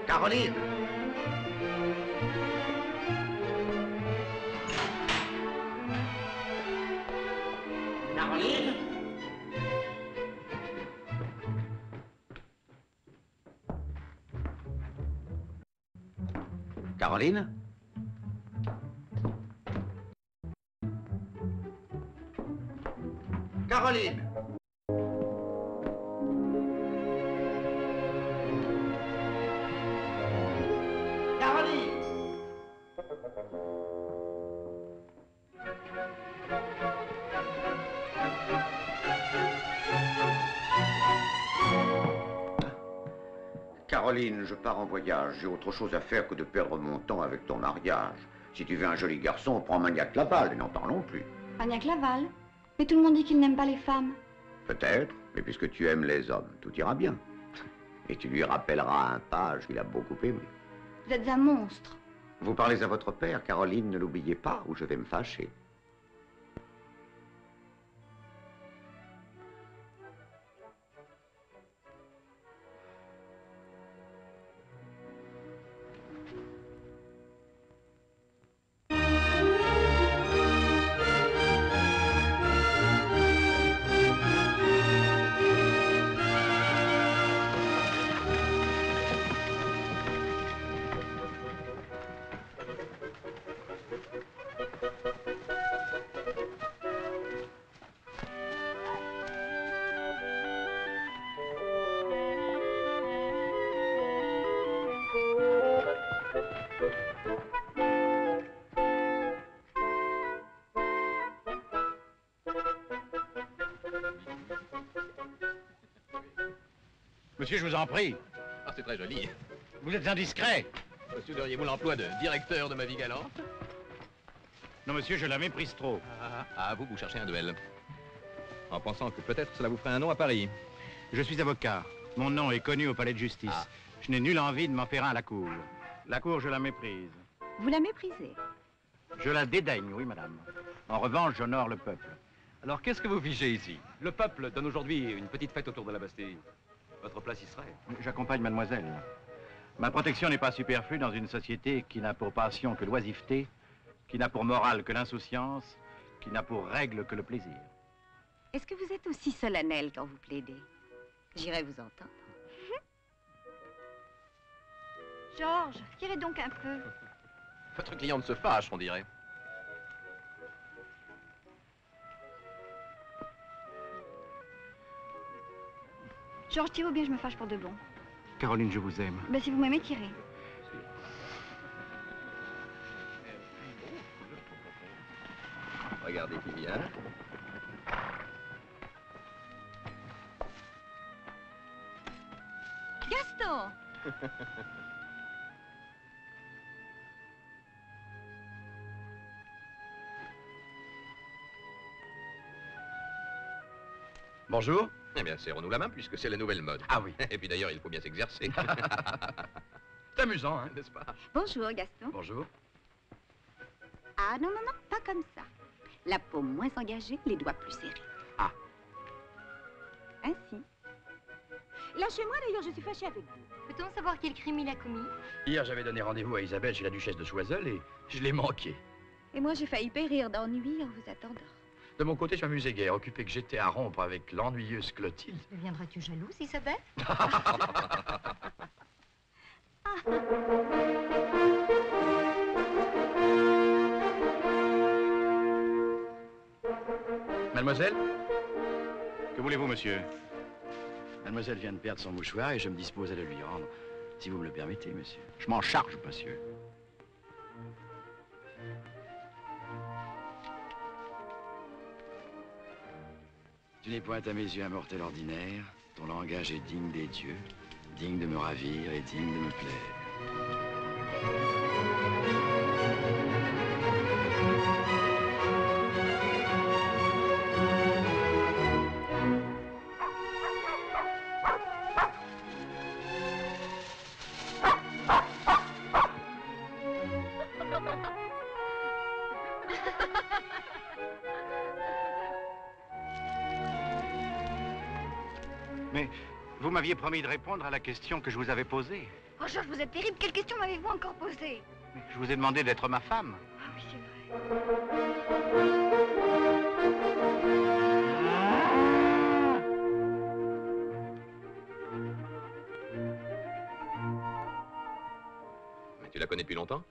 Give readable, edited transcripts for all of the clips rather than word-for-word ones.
Caroline! Caroline! Caroline! Caroline? Caroline! Caroline! Caroline, je pars en voyage. J'ai autre chose à faire que de perdre mon temps avec ton mariage. Si tu veux un joli garçon, prends Maniac Laval et n'en parlons plus. Maniac Laval? Mais tout le monde dit qu'il n'aime pas les femmes. Peut-être, mais puisque tu aimes les hommes, tout ira bien. Et tu lui rappelleras un page qu'il a beaucoup aimé. Vous êtes un monstre. Vous parlez à votre père, Caroline, ne l'oubliez pas ou je vais me fâcher. Monsieur, je vous en prie. Ah, c'est très joli. Vous êtes indiscret. Monsieur, diriez-vous l'emploi de directeur de ma vie galante? Non, monsieur, je la méprise trop. Vous cherchez un duel. En pensant que peut-être cela vous ferait un nom à Paris. Je suis avocat. Mon nom est connu au palais de justice. Ah. Je n'ai nulle envie de m'en faire un à la cour. La cour, je la méprise. Vous la méprisez? Je la dédaigne, oui, madame. En revanche, j'honore le peuple. Alors, qu'est-ce que vous figez ici? Le peuple donne aujourd'hui une petite fête autour de la Bastille. Votre place y serait. J'accompagne mademoiselle. Ma protection n'est pas superflue dans une société qui n'a pour passion que l'oisiveté, qui n'a pour morale que l'insouciance, qui n'a pour règle que le plaisir. Est-ce que vous êtes aussi solennel quand vous plaidez? J'irai vous entendre. Georges, tirez donc un peu. Votre cliente se fâche, on dirait. Georges, tirez ou bien je me fâche pour de bon. Caroline, je vous aime. Ben, si vous m'aimez, tirez. Regardez qui vient. Gaston! Bonjour. Eh bien, serrons-nous la main puisque c'est la nouvelle mode. Ah oui. Et puis d'ailleurs, il faut bien s'exercer. C'est amusant, hein? N'est-ce pas? Bonjour, Gaston. Bonjour. Ah, non, non, non, pas comme ça. La paume moins engagée, les doigts plus serrés. Ah. Ainsi. Lâchez-moi, d'ailleurs, je suis fâchée avec vous. Peut-on savoir quel crime il a commis? Hier, j'avais donné rendez-vous à Isabelle chez la duchesse de Choiseul et je l'ai manqué. Et moi, j'ai failli périr d'ennui en vous attendant. De mon côté, je m'amusais guère, occupé que j'étais à rompre avec l'ennuyeuse Clotilde. Deviendras-tu jalouse, Isabelle? Mademoiselle? Que voulez-vous, monsieur? Mademoiselle vient de perdre son mouchoir et je me dispose à le lui rendre. Si vous me le permettez, monsieur. Je m'en charge, monsieur. Tu n'es point à mes yeux un mortel ordinaire. Ton langage est digne des dieux, digne de me ravir et digne de me plaire. Vous m'aviez promis de répondre à la question que je vous avais posée. Oh, Georges, vous êtes terrible. Quelle question m'avez-vous encore posée? Je vous ai demandé d'être ma femme. Ah oui, c'est vrai. Mais tu la connais depuis longtemps?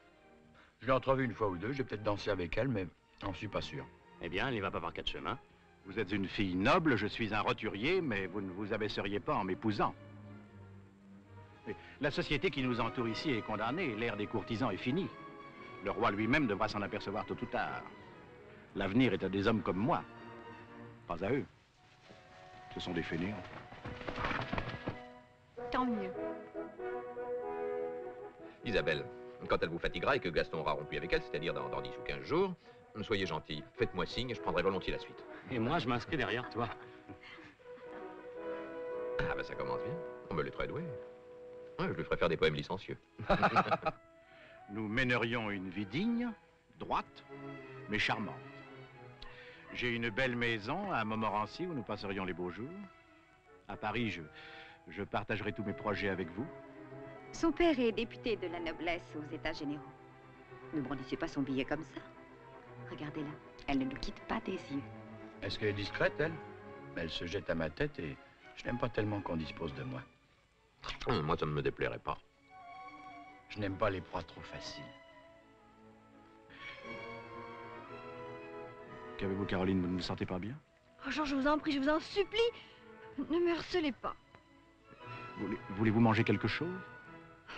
Je l'ai entrevue une fois ou deux, j'ai peut-être dansé avec elle, mais j'en suis pas sûr. Eh bien, elle n'y va pas par quatre chemins. Vous êtes une fille noble, je suis un roturier, mais vous ne vous abaisseriez pas en m'épousant. Et la société qui nous entoure ici est condamnée, l'ère des courtisans est finie. Le roi lui-même devra s'en apercevoir tôt ou tard. L'avenir est à des hommes comme moi, pas à eux. Ce sont des fainéants. Tant mieux. Isabelle, quand elle vous fatiguera et que Gaston aura rompu avec elle, c'est-à-dire dans 10 ou 15 jours, soyez gentil, faites-moi signe, je prendrai volontiers la suite. Et moi, je m'inscris derrière toi. Ah ben ça commence bien, on me l'est très doué. Ouais, je lui ferai faire des poèmes licencieux. Nous mènerions une vie digne, droite, mais charmante. J'ai une belle maison à Montmorency où nous passerions les beaux jours. À Paris, je partagerai tous mes projets avec vous. Son père est député de la noblesse aux États généraux. Ne brandissez pas son billet comme ça. Regardez-la, elle ne nous quitte pas des yeux. Est-ce qu'elle est discrète, elle? Elle se jette à ma tête et je n'aime pas tellement qu'on dispose de moi. Moi, ça ne me déplairait pas. Je n'aime pas les proies trop faciles. Qu'avez-vous, Caroline? Vous ne vous sentez pas bien? Oh, Georges, je vous en prie, je vous en supplie. Ne me harcelez pas. Voulez-vous manger quelque chose?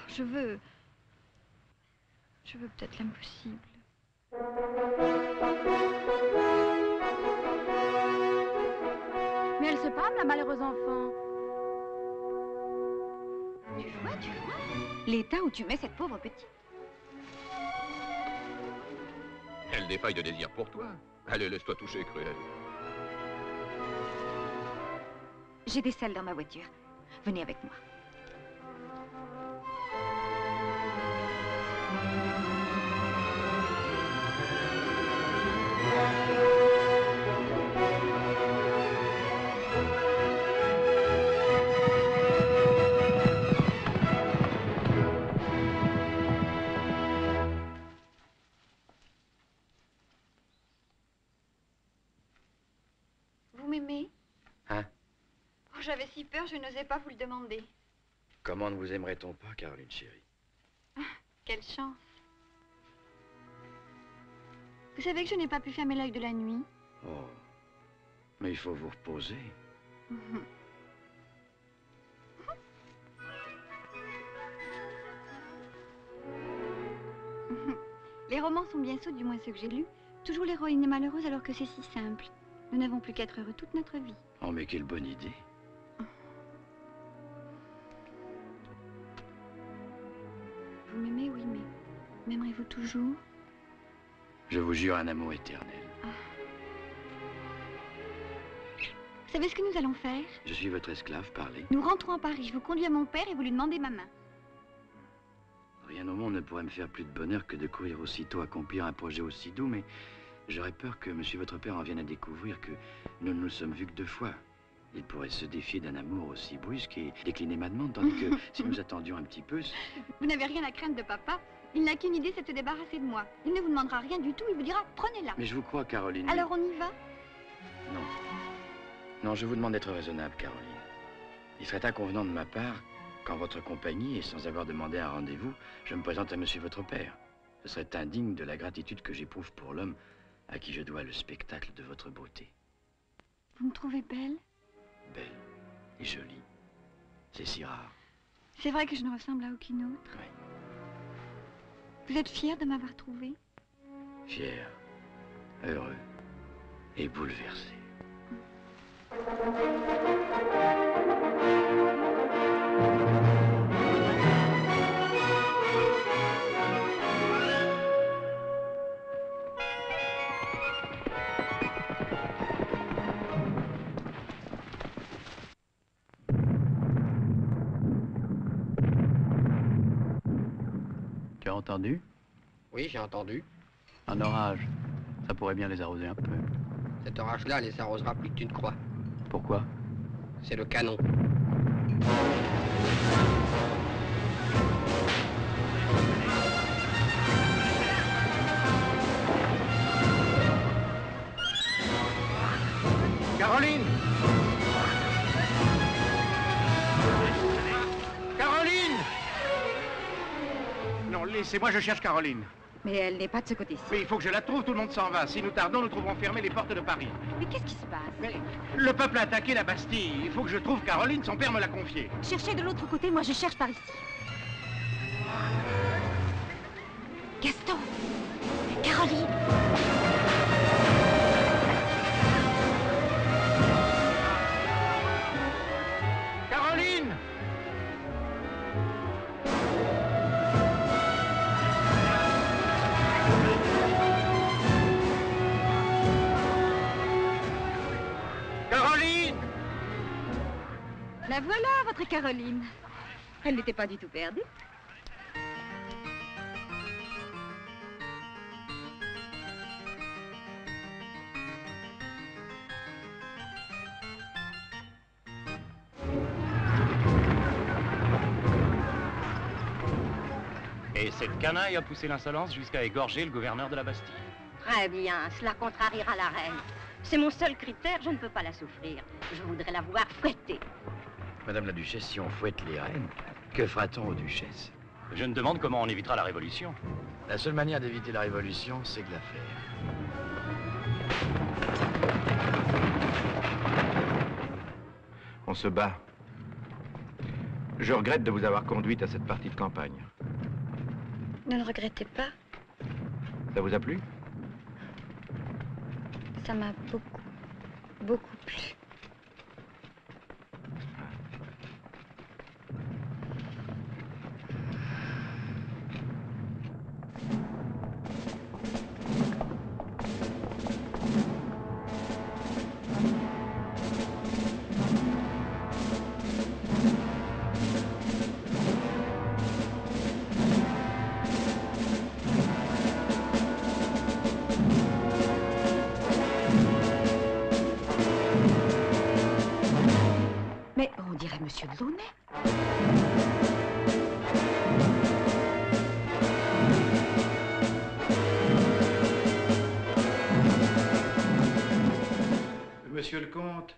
Je veux peut-être l'impossible. Mais elle se pâme, la malheureuse enfant. Tu vois, l'état où tu mets cette pauvre petite. Elle défaille de désir pour toi. Allez, laisse-toi toucher, Cruel. J'ai des selles dans ma voiture. Venez avec moi. Vous m'aimez? Hein? Oh, j'avais si peur, je n'osais pas vous le demander. Comment ne vous aimerait-on pas, Caroline chérie? Quelle chance. Vous savez que je n'ai pas pu fermer l'œil de la nuit? Oh, mais il faut vous reposer. Les romans sont bien sots, du moins ceux que j'ai lus. Toujours l'héroïne est malheureuse alors que c'est si simple. Nous n'avons plus qu'à être heureux toute notre vie. Oh, mais quelle bonne idée. Vous m'aimez, oui, mais m'aimerez-vous toujours? Je vous jure un amour éternel. Vous savez ce que nous allons faire? Je suis votre esclave, parlez. Nous rentrons à Paris, je vous conduis à mon père et vous lui demandez ma main. Rien au monde ne pourrait me faire plus de bonheur que de courir aussitôt accomplir un projet aussi doux, mais j'aurais peur que monsieur votre père en vienne à découvrir que nous ne nous sommes vus que 2 fois. Il pourrait se défier d'un amour aussi brusque et décliner ma demande, tandis que si nous attendions un petit peu... Vous n'avez rien à craindre de papa. Il n'a qu'une idée, c'est de se débarrasser de moi. Il ne vous demandera rien du tout, il vous dira, prenez-la. Mais je vous crois, Caroline. Alors on y va? Non. Non, je vous demande d'être raisonnable, Caroline. Il serait inconvenant de ma part qu'en votre compagnie, et sans avoir demandé un rendez-vous, je me présente à monsieur votre père. Ce serait indigne de la gratitude que j'éprouve pour l'homme à qui je dois le spectacle de votre beauté. Vous me trouvez belle? Belle et jolie. C'est si rare. C'est vrai que je ne ressemble à aucune autre. Oui. Vous êtes fière de m'avoir trouvée? Fier, heureux et bouleversé. Tu as entendu? Oui, j'ai entendu. Un orage. Ça pourrait bien les arroser un peu. Cet orage-là les arrosera plus que tu ne crois. Pourquoi? C'est le canon. Caroline! Caroline! Non, laissez-moi, je cherche Caroline. Mais elle n'est pas de ce côté-ci. Mais il faut que je la trouve, tout le monde s'en va. Si nous tardons, nous trouverons fermées les portes de Paris. Mais qu'est-ce qui se passe? Mais le peuple a attaqué la Bastille. Il faut que je trouve Caroline, son père me l'a confiée. Cherchez de l'autre côté, moi je cherche par ici. Gaston! Caroline! Caroline! Caroline! La voilà, votre Caroline. Elle n'était pas du tout perdue. Et cette canaille a poussé l'insolence jusqu'à égorger le gouverneur de la Bastille. Très bien, cela contrariera la reine. C'est mon seul critère, je ne peux pas la souffrir. Je voudrais la voir fouettée. Madame la Duchesse, si on fouette les reines, que fera-t-on aux duchesses? Je me demande comment on évitera la révolution. La seule manière d'éviter la révolution, c'est de la faire. On se bat. Je regrette de vous avoir conduite à cette partie de campagne. Ne le regrettez pas, Ça vous a plu? ça m'a beaucoup, beaucoup plu. Mais on dirait Monsieur Delaunay. Monsieur le comte,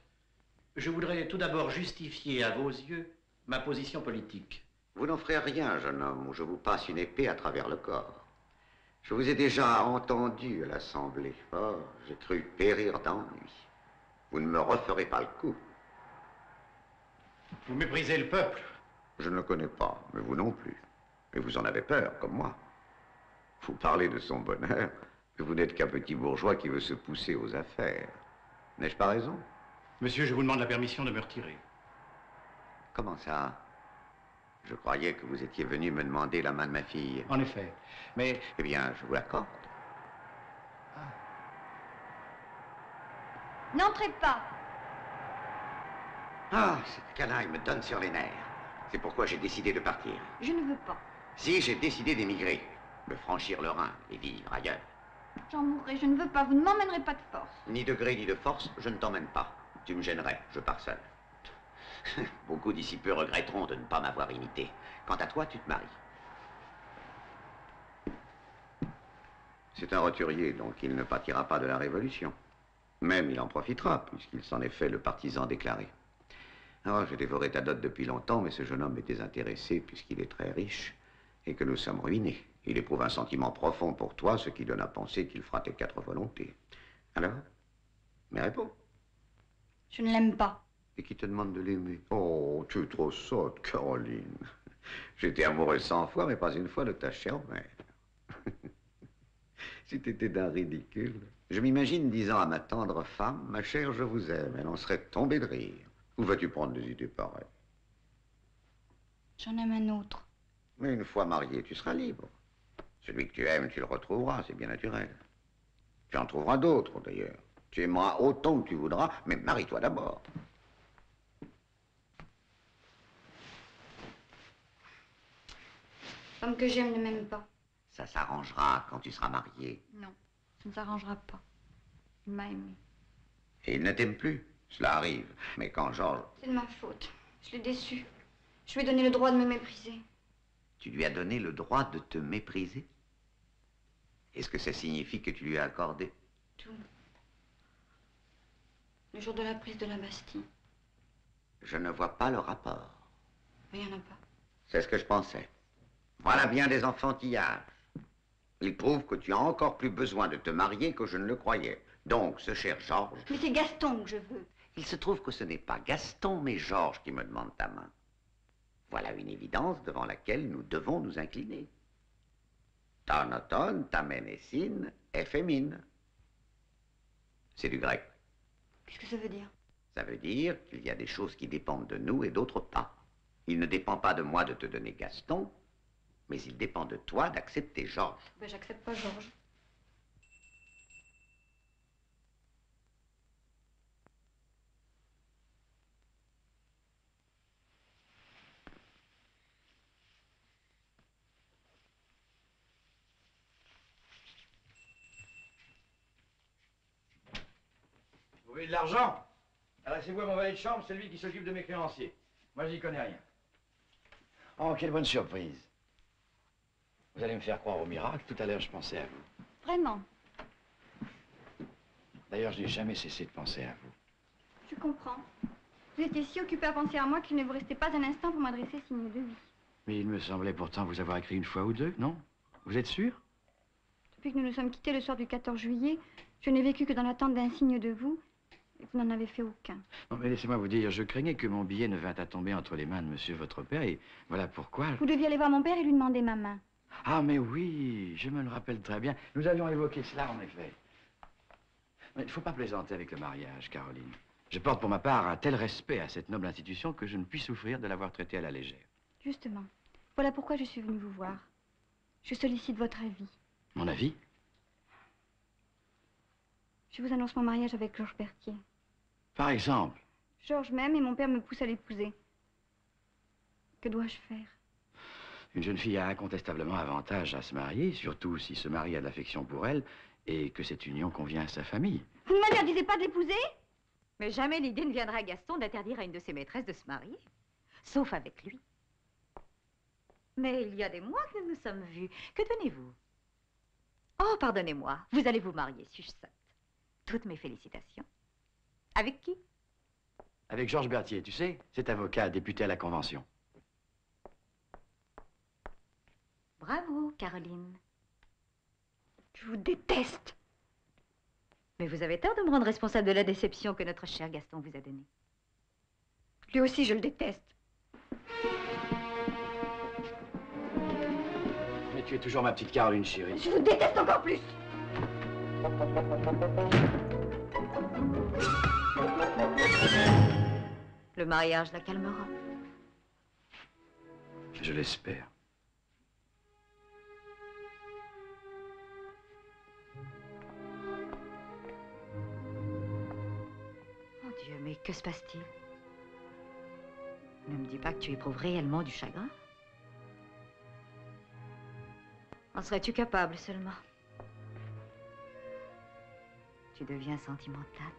je voudrais tout d'abord justifier à vos yeux ma position politique. Vous n'en ferez rien, jeune homme, ou je vous passe une épée à travers le corps. Je vous ai déjà entendu à l'Assemblée. Oh, j'ai cru périr d'ennui. Vous ne me referez pas le coup. Vous méprisez le peuple. Je ne le connais pas, mais vous non plus. Et vous en avez peur, comme moi. Vous parlez de son bonheur, mais vous n'êtes qu'un petit bourgeois qui veut se pousser aux affaires. N'ai-je pas raison? Monsieur, je vous demande la permission de me retirer. Comment ça? Je croyais que vous étiez venu me demander la main de ma fille. En effet, mais... Eh bien, je vous l'accorde. N'entrez pas. Ah, cette canaille me donne sur les nerfs. C'est pourquoi j'ai décidé de partir. Je ne veux pas. Si, j'ai décidé d'émigrer, de franchir le Rhin et vivre ailleurs. J'en mourrai, je ne veux pas. Vous ne m'emmènerez pas de force. Ni de gré ni de force, je ne t'emmène pas. Tu me gênerais, je pars seul. Beaucoup d'ici peu regretteront de ne pas m'avoir imité. Quant à toi, tu te maries. C'est un roturier, donc il ne pâtira pas de la Révolution. Même il en profitera, puisqu'il s'en est fait le partisan déclaré. Alors, j'ai dévoré ta dot depuis longtemps, mais ce jeune homme est désintéressé, puisqu'il est très riche, et que nous sommes ruinés. Il éprouve un sentiment profond pour toi, ce qui donne à penser qu'il fera tes 4 volontés. Alors? Mais réponds. Je ne l'aime pas. Et qui te demande de l'aimer? Oh, tu es trop sotte, Caroline. J'étais amoureux 100 fois, mais pas une fois de ta chère mère. Si t'étais d'un ridicule. Je m'imagine disant à ma tendre femme, ma chère, je vous aime. Elle en serait tombée de rire. Où vas-tu prendre des idées pareilles? J'en aime un autre. Mais une fois marié, tu seras libre. Celui que tu aimes, tu le retrouveras, c'est bien naturel. Tu en trouveras d'autres, d'ailleurs. Tu aimeras autant que tu voudras, mais marie-toi d'abord. L'homme que j'aime ne m'aime pas. Ça s'arrangera quand tu seras marié. Non, ça ne s'arrangera pas. Il m'a aimé. Et il ne t'aime plus. Cela arrive. Mais quand Georges... C'est de ma faute. Je l'ai déçu. Je lui ai donné le droit de me mépriser. Tu lui as donné le droit de te mépriser? Est-ce que ça signifie que tu lui as accordé? Tout. Le jour de la prise de la Bastille. Je ne vois pas le rapport. Mais il n'y en a pas. C'est ce que je pensais. Voilà bien des enfantillages. Il prouve que tu as encore plus besoin de te marier que je ne le croyais. Donc, ce cher Georges... Mais c'est Gaston que je veux. Il se trouve que ce n'est pas Gaston, mais Georges qui me demande ta main. Voilà une évidence devant laquelle nous devons nous incliner. Tanaton, tamenessin, effémine. C'est du grec. Qu'est-ce que ça veut dire? Ça veut dire qu'il y a des choses qui dépendent de nous et d'autres pas. Il ne dépend pas de moi de te donner Gaston, mais il dépend de toi d'accepter Georges. Ben, j'accepte pas Georges. Vous voulez de l'argent? Adressez-vous à mon valet de chambre, c'est lui qui s'occupe de mes créanciers. Moi, j'y connais rien. Oh, quelle bonne surprise. Vous allez me faire croire au miracle. Tout à l'heure, je pensais à vous. Vraiment? D'ailleurs, je n'ai jamais cessé de penser à vous. Je comprends. Vous étiez si occupé à penser à moi qu'il ne vous restait pas un instant pour m'adresser signe de vie. Mais il me semblait pourtant vous avoir écrit une fois ou deux, non? Vous êtes sûr? Depuis que nous nous sommes quittés le soir du 14 juillet, je n'ai vécu que dans l'attente d'un signe de vous, et vous n'en avez fait aucun. Non, mais laissez-moi vous dire, je craignais que mon billet ne vînt à tomber entre les mains de monsieur votre père, et voilà pourquoi... Vous deviez aller voir mon père et lui demander ma main. Ah, mais oui, je me le rappelle très bien. Nous avions évoqué cela, en effet. Mais il ne faut pas plaisanter avec le mariage, Caroline. Je porte pour ma part un tel respect à cette noble institution que je ne puis souffrir de l'avoir traitée à la légère. Justement. Voilà pourquoi je suis venue vous voir. Je sollicite votre avis. Mon avis? Je vous annonce mon mariage avec Georges Berthier. Par exemple? Georges m'aime et mon père me pousse à l'épouser. Que dois-je faire? Une jeune fille a incontestablement avantage à se marier, surtout si ce mari a de l'affection pour elle et que cette union convient à sa famille. Vous ne m'interdisez pas de l'épouser? Mais jamais l'idée ne viendra à Gaston d'interdire à une de ses maîtresses de se marier. Sauf avec lui. Mais il y a des mois que nous nous sommes vus. Que tenez-vous? Oh, pardonnez-moi. Vous allez vous marier, suis-je sotte? Toutes mes félicitations. Avec qui? Avec Georges Berthier, tu sais, cet avocat député à la Convention. Bravo, Caroline. Je vous déteste. Mais vous avez tort de me rendre responsable de la déception que notre cher Gaston vous a donnée. Lui aussi, je le déteste. Mais tu es toujours ma petite Caroline, chérie. Je vous déteste encore plus. Le mariage la calmera. Je l'espère. Mon Dieu, mais que se passe-t-il? Ne me dis pas que tu éprouves réellement du chagrin. En serais-tu capable seulement? Tu deviens sentimental.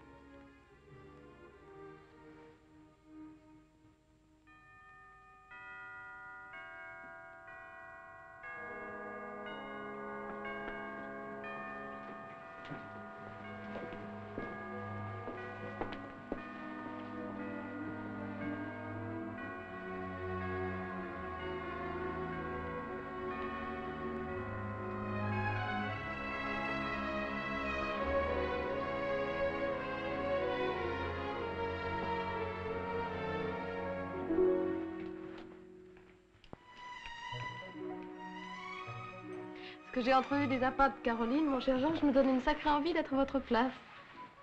Que j'ai entrevu des appas de Caroline, mon cher Georges me donne une sacrée envie d'être à votre place.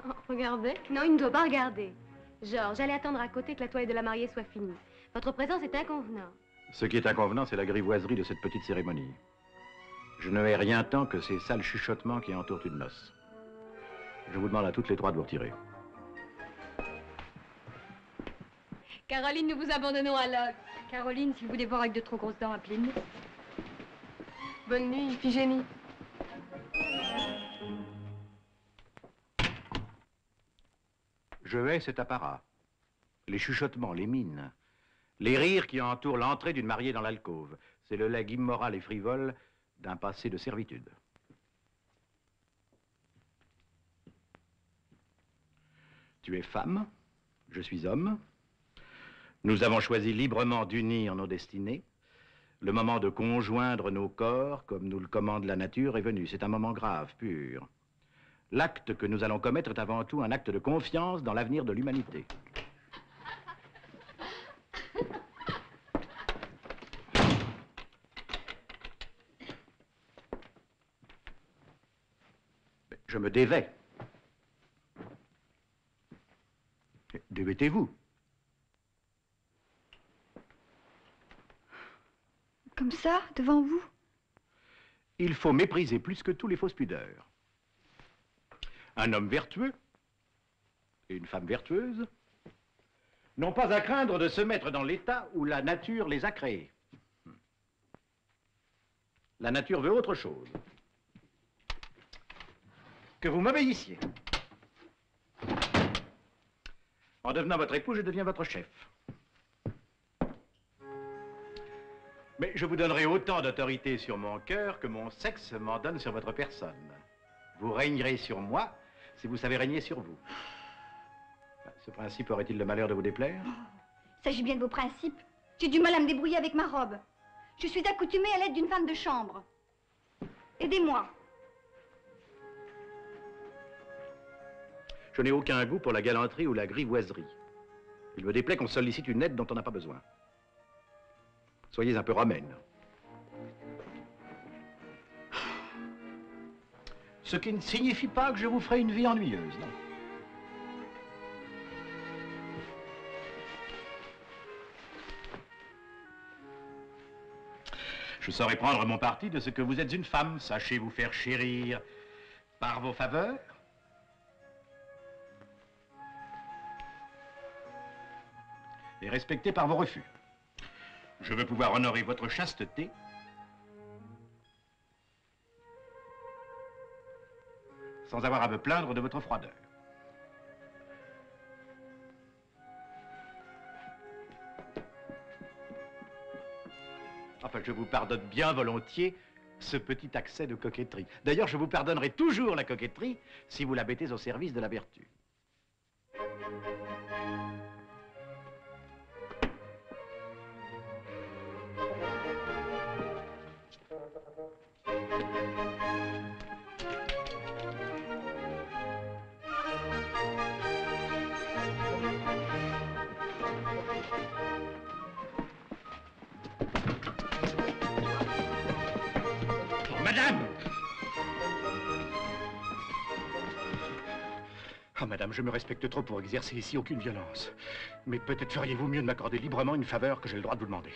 Oh, regardez. Non, il ne doit pas regarder. Georges, allez attendre à côté que la toilette de la mariée soit finie. Votre présence est inconvenante. Ce qui est inconvenant, c'est la grivoiserie de cette petite cérémonie. Je ne hais rien tant que ces sales chuchotements qui entourent une noce. Je vous demande à toutes les trois de vous retirer. Caroline, nous vous abandonnons à l'og. Caroline, si vous voulez voir avec de trop grosses dents, appelez-nous. Bonne nuit, Iphigénie. Je hais cet apparat. Les chuchotements, les mines, Les rires qui entourent l'entrée d'une mariée dans l'alcôve. C'est le legs immoral et frivole d'un passé de servitude. Tu es femme, je suis homme. Nous avons choisi librement d'unir nos destinées. Le moment de conjoindre nos corps, comme nous le commande la nature, est venu. C'est un moment grave, pur. L'acte que nous allons commettre est avant tout un acte de confiance dans l'avenir de l'humanité. Je me dévais. Dévêtez-vous. Comme ça, devant vous? Il faut mépriser plus que tout les fausses pudeurs. Un homme vertueux et une femme vertueuse n'ont pas à craindre de se mettre dans l'état où la nature les a créés. La nature veut autre chose. Que vous m'obéissiez. En devenant votre époux, je deviens votre chef. Mais je vous donnerai autant d'autorité sur mon cœur que mon sexe m'en donne sur votre personne. Vous régnerez sur moi si vous savez régner sur vous. Ce principe aurait-il le malheur de vous déplaire? Il s'agit bien de vos principes. J'ai du mal à me débrouiller avec ma robe. Je suis accoutumée à l'aide d'une femme de chambre. Aidez-moi. Je n'ai aucun goût pour la galanterie ou la grivoiserie. Il me déplaît qu'on sollicite une aide dont on n'a pas besoin. Soyez un peu romaine. Ce qui ne signifie pas que je vous ferai une vie ennuyeuse, non. Je saurai prendre mon parti de ce que vous êtes une femme. Sachez vous faire chérir par vos faveurs. Et respecter par vos refus. Je veux pouvoir honorer votre chasteté sans avoir à me plaindre de votre froideur. Enfin, je vous pardonne bien volontiers ce petit accès de coquetterie. D'ailleurs, je vous pardonnerai toujours la coquetterie si vous la mettez au service de la vertu. Madame! Ah, madame, je me respecte trop pour exercer ici aucune violence. Mais peut-être feriez-vous mieux de m'accorder librement une faveur que j'ai le droit de vous demander.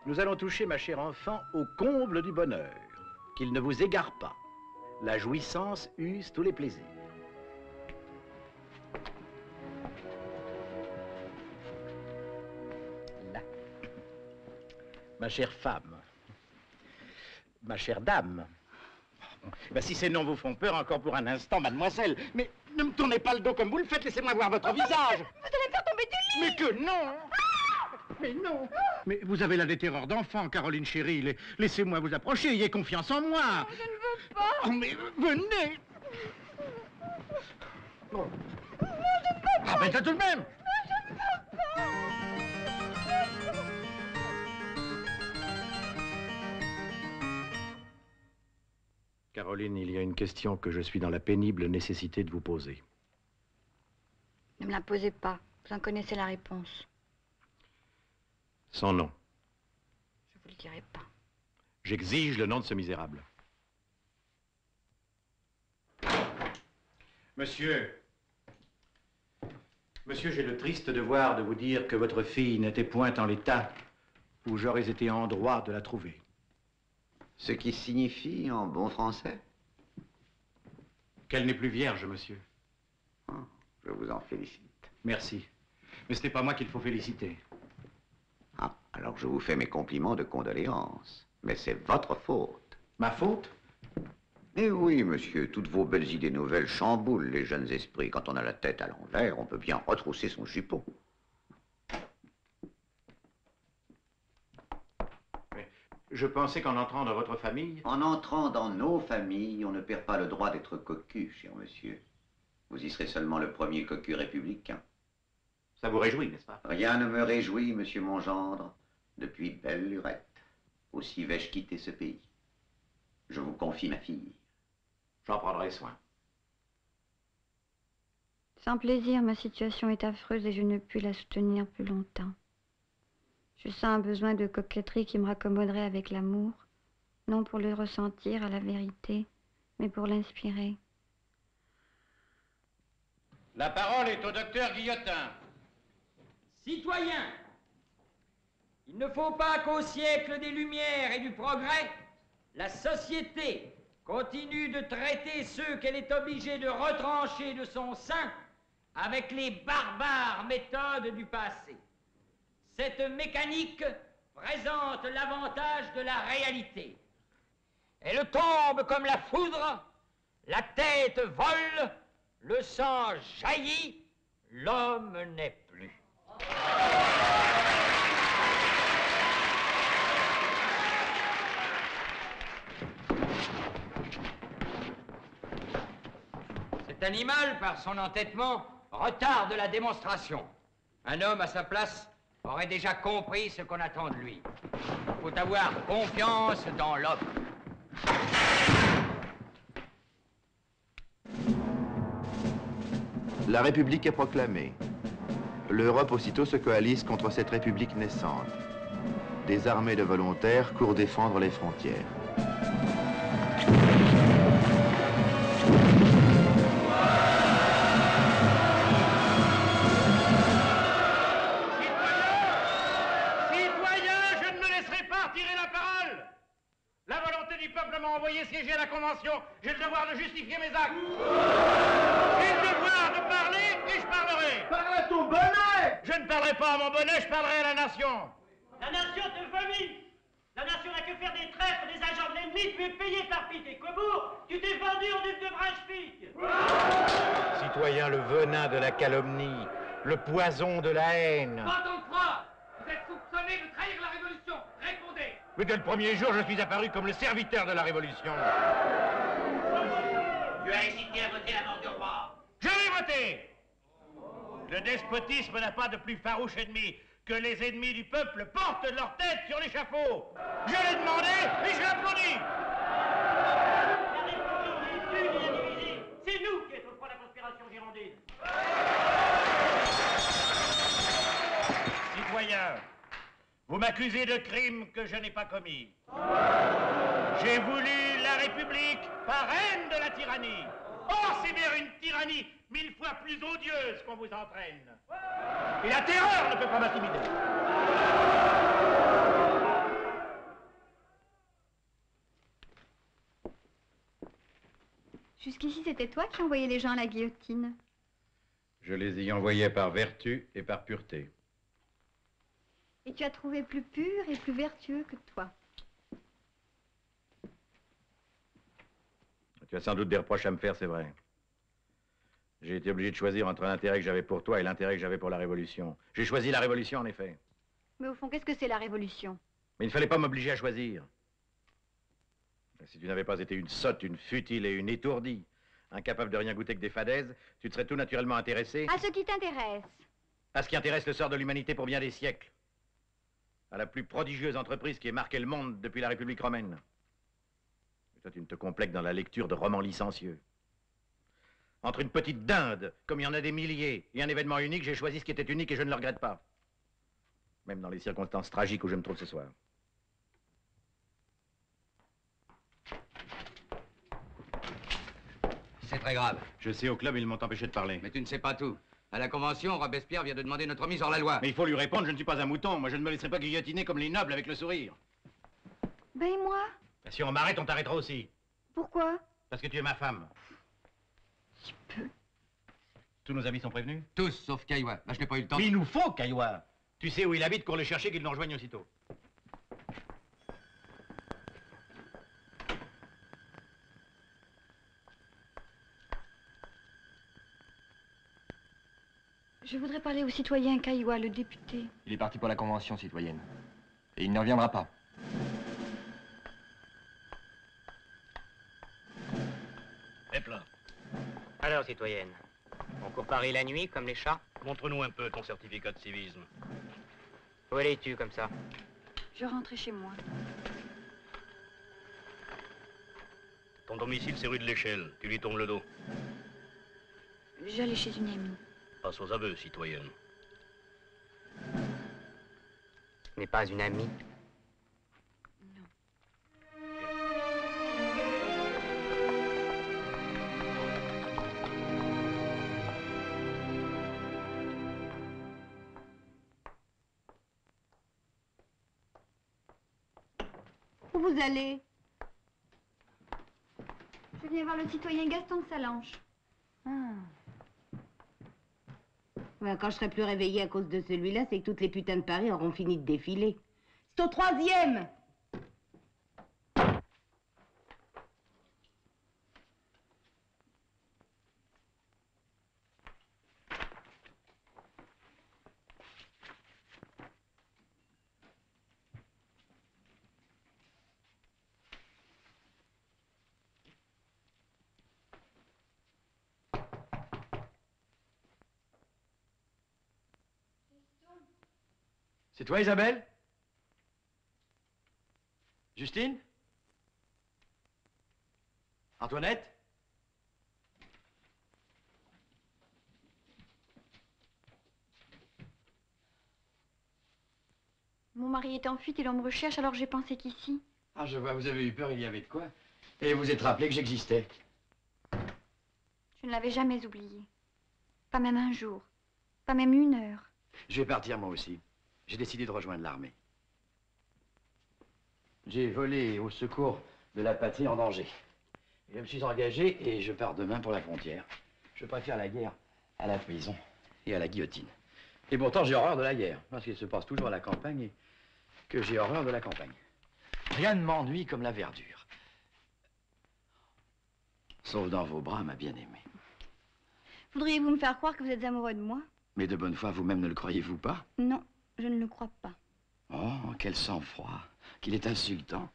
Nous allons toucher, ma chère enfant, au comble du bonheur. Qu'il ne vous égare pas. La jouissance use tous les plaisirs. Là. Ma chère femme. Ma chère dame. Ben, si ces noms vous font peur, encore pour un instant, mademoiselle. Mais ne me tournez pas le dos comme vous le faites, laissez-moi voir votre visage. Vous allez me faire tomber du lit. Mais que non. Mais non. Mais vous avez là des terreurs d'enfant, Caroline chérie. Laissez-moi vous approcher, ayez confiance en moi. Je ne veux pas. Oh, mais venez. Non, je ne peux pas. Ah, ben ça tout de même. Non, je ne veux pas. Caroline, il y a une question que je suis dans la pénible nécessité de vous poser. Ne me la posez pas. Vous en connaissez la réponse. Son nom. Je vous le dirai pas. J'exige le nom de ce misérable. Monsieur. Monsieur, j'ai le triste devoir de vous dire que votre fille n'était point en l'état où j'aurais été en droit de la trouver. Ce qui signifie, en bon français? Qu'elle n'est plus vierge, monsieur. Oh, je vous en félicite. Merci. Mais ce n'est pas moi qu'il faut féliciter. Ah, alors je vous fais mes compliments de condoléances. Mais c'est votre faute. Ma faute? Eh oui, monsieur, toutes vos belles idées nouvelles chamboulent les jeunes esprits. Quand on a la tête à l'envers, on peut bien retrousser son jupon. Mais je pensais qu'en entrant dans votre famille... En entrant dans nos familles, on ne perd pas le droit d'être cocu, cher monsieur. Vous y serez seulement le premier cocu républicain. Ça vous réjouit, n'est-ce pas? Rien ne me réjouit, monsieur mon gendre, depuis belle lurette. Aussi vais-je quitter ce pays. Je vous confie ma fille. J'en prendrai soin. Sans plaisir, ma situation est affreuse et je ne puis la soutenir plus longtemps. Je sens un besoin de coquetterie qui me raccommoderait avec l'amour, non pour le ressentir à la vérité, mais pour l'inspirer. La parole est au docteur Guillotin. Citoyens, il ne faut pas qu'au siècle des Lumières et du progrès, la société continue de traiter ceux qu'elle est obligée de retrancher de son sein avec les barbares méthodes du passé. Cette mécanique présente l'avantage de la réalité. Elle tombe comme la foudre, la tête vole, le sang jaillit, l'homme n'est plus. Cet animal, par son entêtement, retarde la démonstration. Un homme à sa place aurait déjà compris ce qu'on attend de lui. Il faut avoir confiance dans l'homme. La République est proclamée. L'Europe aussitôt se coalise contre cette République naissante. Des armées de volontaires courent défendre les frontières. Citoyens, je ne me laisserai pas retirer la parole. La volonté du peuple m'a envoyé siéger à la Convention. J'ai le devoir de justifier mes actes. J'ai le devoir de parler et je parlerai. Parle à ton bonnet! Je ne parlerai pas à mon bonnet, je parlerai à la nation. La nation te vomit. La nation n'a que faire des traîtres, des agents de l'ennemi. Tu es payé par Pitt et Cobourg. Tu t'es vendu au duc de Brunswick. Citoyens, le venin de la calomnie, le poison de la haine. Pas tant de froid. Vous êtes soupçonné de trahir la Révolution. Répondez. Mais dès le premier jour, je suis apparu comme le serviteur de la Révolution. Tu as hésité à voter la mort du roi. Je vais voter. Le despotisme n'a pas de plus farouche ennemi que les ennemis du peuple portent leur tête sur l'échafaud. Je l'ai demandé et je l'applaudis. La Révolution n'est une et indivisée. C'est nous qui êtes au fond de la conspiration girondine. Citoyens, vous m'accusez de crimes que je n'ai pas commis. J'ai voulu la République par haine de la tyrannie. Or, c'est vers une tyrannie 1000 fois plus odieuse qu'on vous entraîne. Et la terreur ne peut pas m'intimider. Jusqu'ici, c'était toi qui envoyais les gens à la guillotine. Je les y envoyais par vertu et par pureté. Et tu as trouvé plus pur et plus vertueux que toi. Tu as sans doute des reproches à me faire, c'est vrai. J'ai été obligé de choisir entre l'intérêt que j'avais pour toi et l'intérêt que j'avais pour la Révolution. J'ai choisi la Révolution, en effet. Mais au fond, qu'est-ce que c'est la Révolution? Mais il ne fallait pas m'obliger à choisir. Si tu n'avais pas été une sotte, une futile et une étourdie, incapable de rien goûter que des fadaises, tu te serais tout naturellement intéressé À ce qui t'intéresse. à ce qui intéresse le sort de l'humanité pour bien des siècles. À la plus prodigieuse entreprise qui ait marqué le monde depuis la République romaine. Et toi, tu ne te complexes dans la lecture de romans licencieux. Entre une petite dinde, comme il y en a des milliers, et un événement unique, j'ai choisi ce qui était unique et je ne le regrette pas. Même dans les circonstances tragiques où je me trouve ce soir. C'est très grave. Je sais, au club, ils m'ont empêché de parler. Mais tu ne sais pas tout. À la Convention, Robespierre vient de demander notre mise hors la loi. Mais il faut lui répondre, je ne suis pas un mouton. Moi, je ne me laisserai pas guillotiner comme les nobles avec le sourire. Ben et moi? Si on m'arrête, on t'arrêtera aussi. Pourquoi? Parce que tu es ma femme. Tous nos amis sont prévenus? Tous, sauf Caillois. Là, je n'ai pas eu le temps. Mais il nous faut, Caillois. Tu sais où il habite, cours le chercher, qu'il nous rejoigne aussitôt. Je voudrais parler au citoyen Caillois, le député. Il est parti pour la Convention citoyenne. Et il ne reviendra pas. Et plat. Alors, citoyenne, on court Paris la nuit comme les chats? Montre-nous un peu ton certificat de civisme. Où allais-tu comme ça? Je rentrais chez moi. Ton domicile, c'est rue de l'Échelle. Tu lui tournes le dos. J'allais chez une amie. Passe aux aveux, citoyenne. Ce n'est pas une amie. Où vous allez? Je viens voir le citoyen Gaston de Salanches. Ouais, quand je serai plus réveillée à cause de celui-là, c'est que toutes les putains de Paris auront fini de défiler. C'est au 3e! C'est toi, Isabelle? Justine? Antoinette? Mon mari est en fuite et l'on me recherche, alors j'ai pensé qu'ici. Ah, je vois, vous avez eu peur, il y avait de quoi. Et vous êtes rappelé que j'existais. Je ne l'avais jamais oublié. Pas même un jour. Pas même une heure. Je vais partir, moi aussi. J'ai décidé de rejoindre l'armée. J'ai volé au secours de la patrie en danger. Je me suis engagé et je pars demain pour la frontière. Je préfère la guerre à la prison et à la guillotine. Et pourtant, j'ai horreur de la guerre, parce qu'il se passe toujours à la campagne et que j'ai horreur de la campagne. Rien ne m'ennuie comme la verdure. Sauf dans vos bras, ma bien-aimée. Voudriez-vous me faire croire que vous êtes amoureux de moi? Mais de bonne foi, vous-même ne le croyez-vous pas? Non, je ne le crois pas. Oh, quel sang-froid, qu'il est insultant.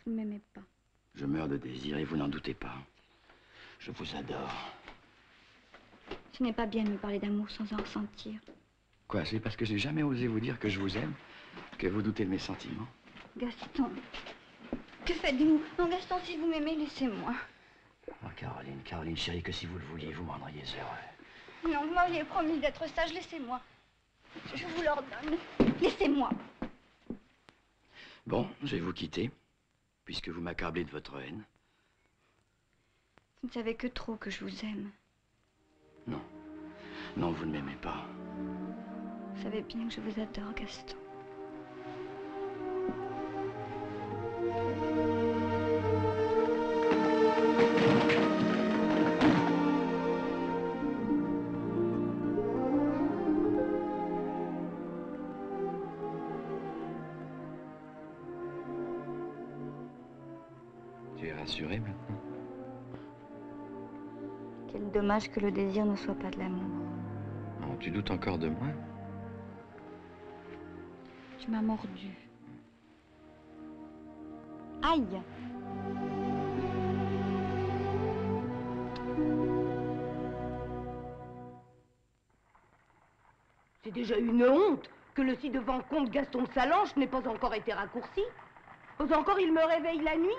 Vous ne m'aimez pas. Je meurs de désir et vous n'en doutez pas. Je vous adore. Ce n'est pas bien de me parler d'amour sans en ressentir. Quoi, c'est parce que j'ai jamais osé vous dire que je vous aime que vous doutez de mes sentiments? Gaston, que faites-vous? Non, Gaston, si vous m'aimez, laissez-moi. Oh, Caroline chérie, que si vous le vouliez, vous m'en rendriez heureux. Non, vous m'aviez promis d'être sage, laissez-moi. Je vous l'ordonne. Laissez-moi. Bon, je vais vous quitter, puisque vous m'accablez de votre haine. Vous ne savez que trop que je vous aime. Non. Non, vous ne m'aimez pas. Vous savez bien que je vous adore, Gaston. Tu es rassurée maintenant? Quel dommage que le désir ne soit pas de l'amour. Non, tu doutes encore de moi? Tu m'as mordu. Aïe! C'est déjà une honte que le ci-devant comte Gaston de Salanches n'ait pas encore été raccourci. Pas encore il me réveille la nuit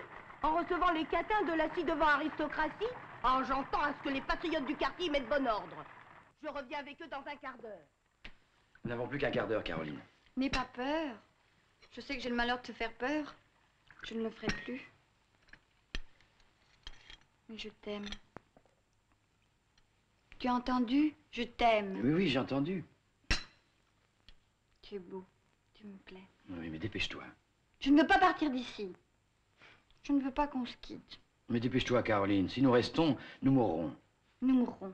en recevant les catins de la ci-devant aristocratie. Ah, j'entends à ce que les patriotes du quartier mettent bon ordre. Je reviens avec eux dans un quart d'heure. Nous n'avons plus qu'un quart d'heure, Caroline. N'aie pas peur. Je sais que j'ai le malheur de te faire peur. Je ne le ferai plus. Mais je t'aime. Tu as entendu? Je t'aime. Oui, oui, j'ai entendu. Tu es beau. Tu me plais. Oui, mais dépêche-toi. Je ne veux pas partir d'ici. Je ne veux pas qu'on se quitte. Mais dépêche-toi, Caroline. Si nous restons, nous mourrons. Nous mourrons.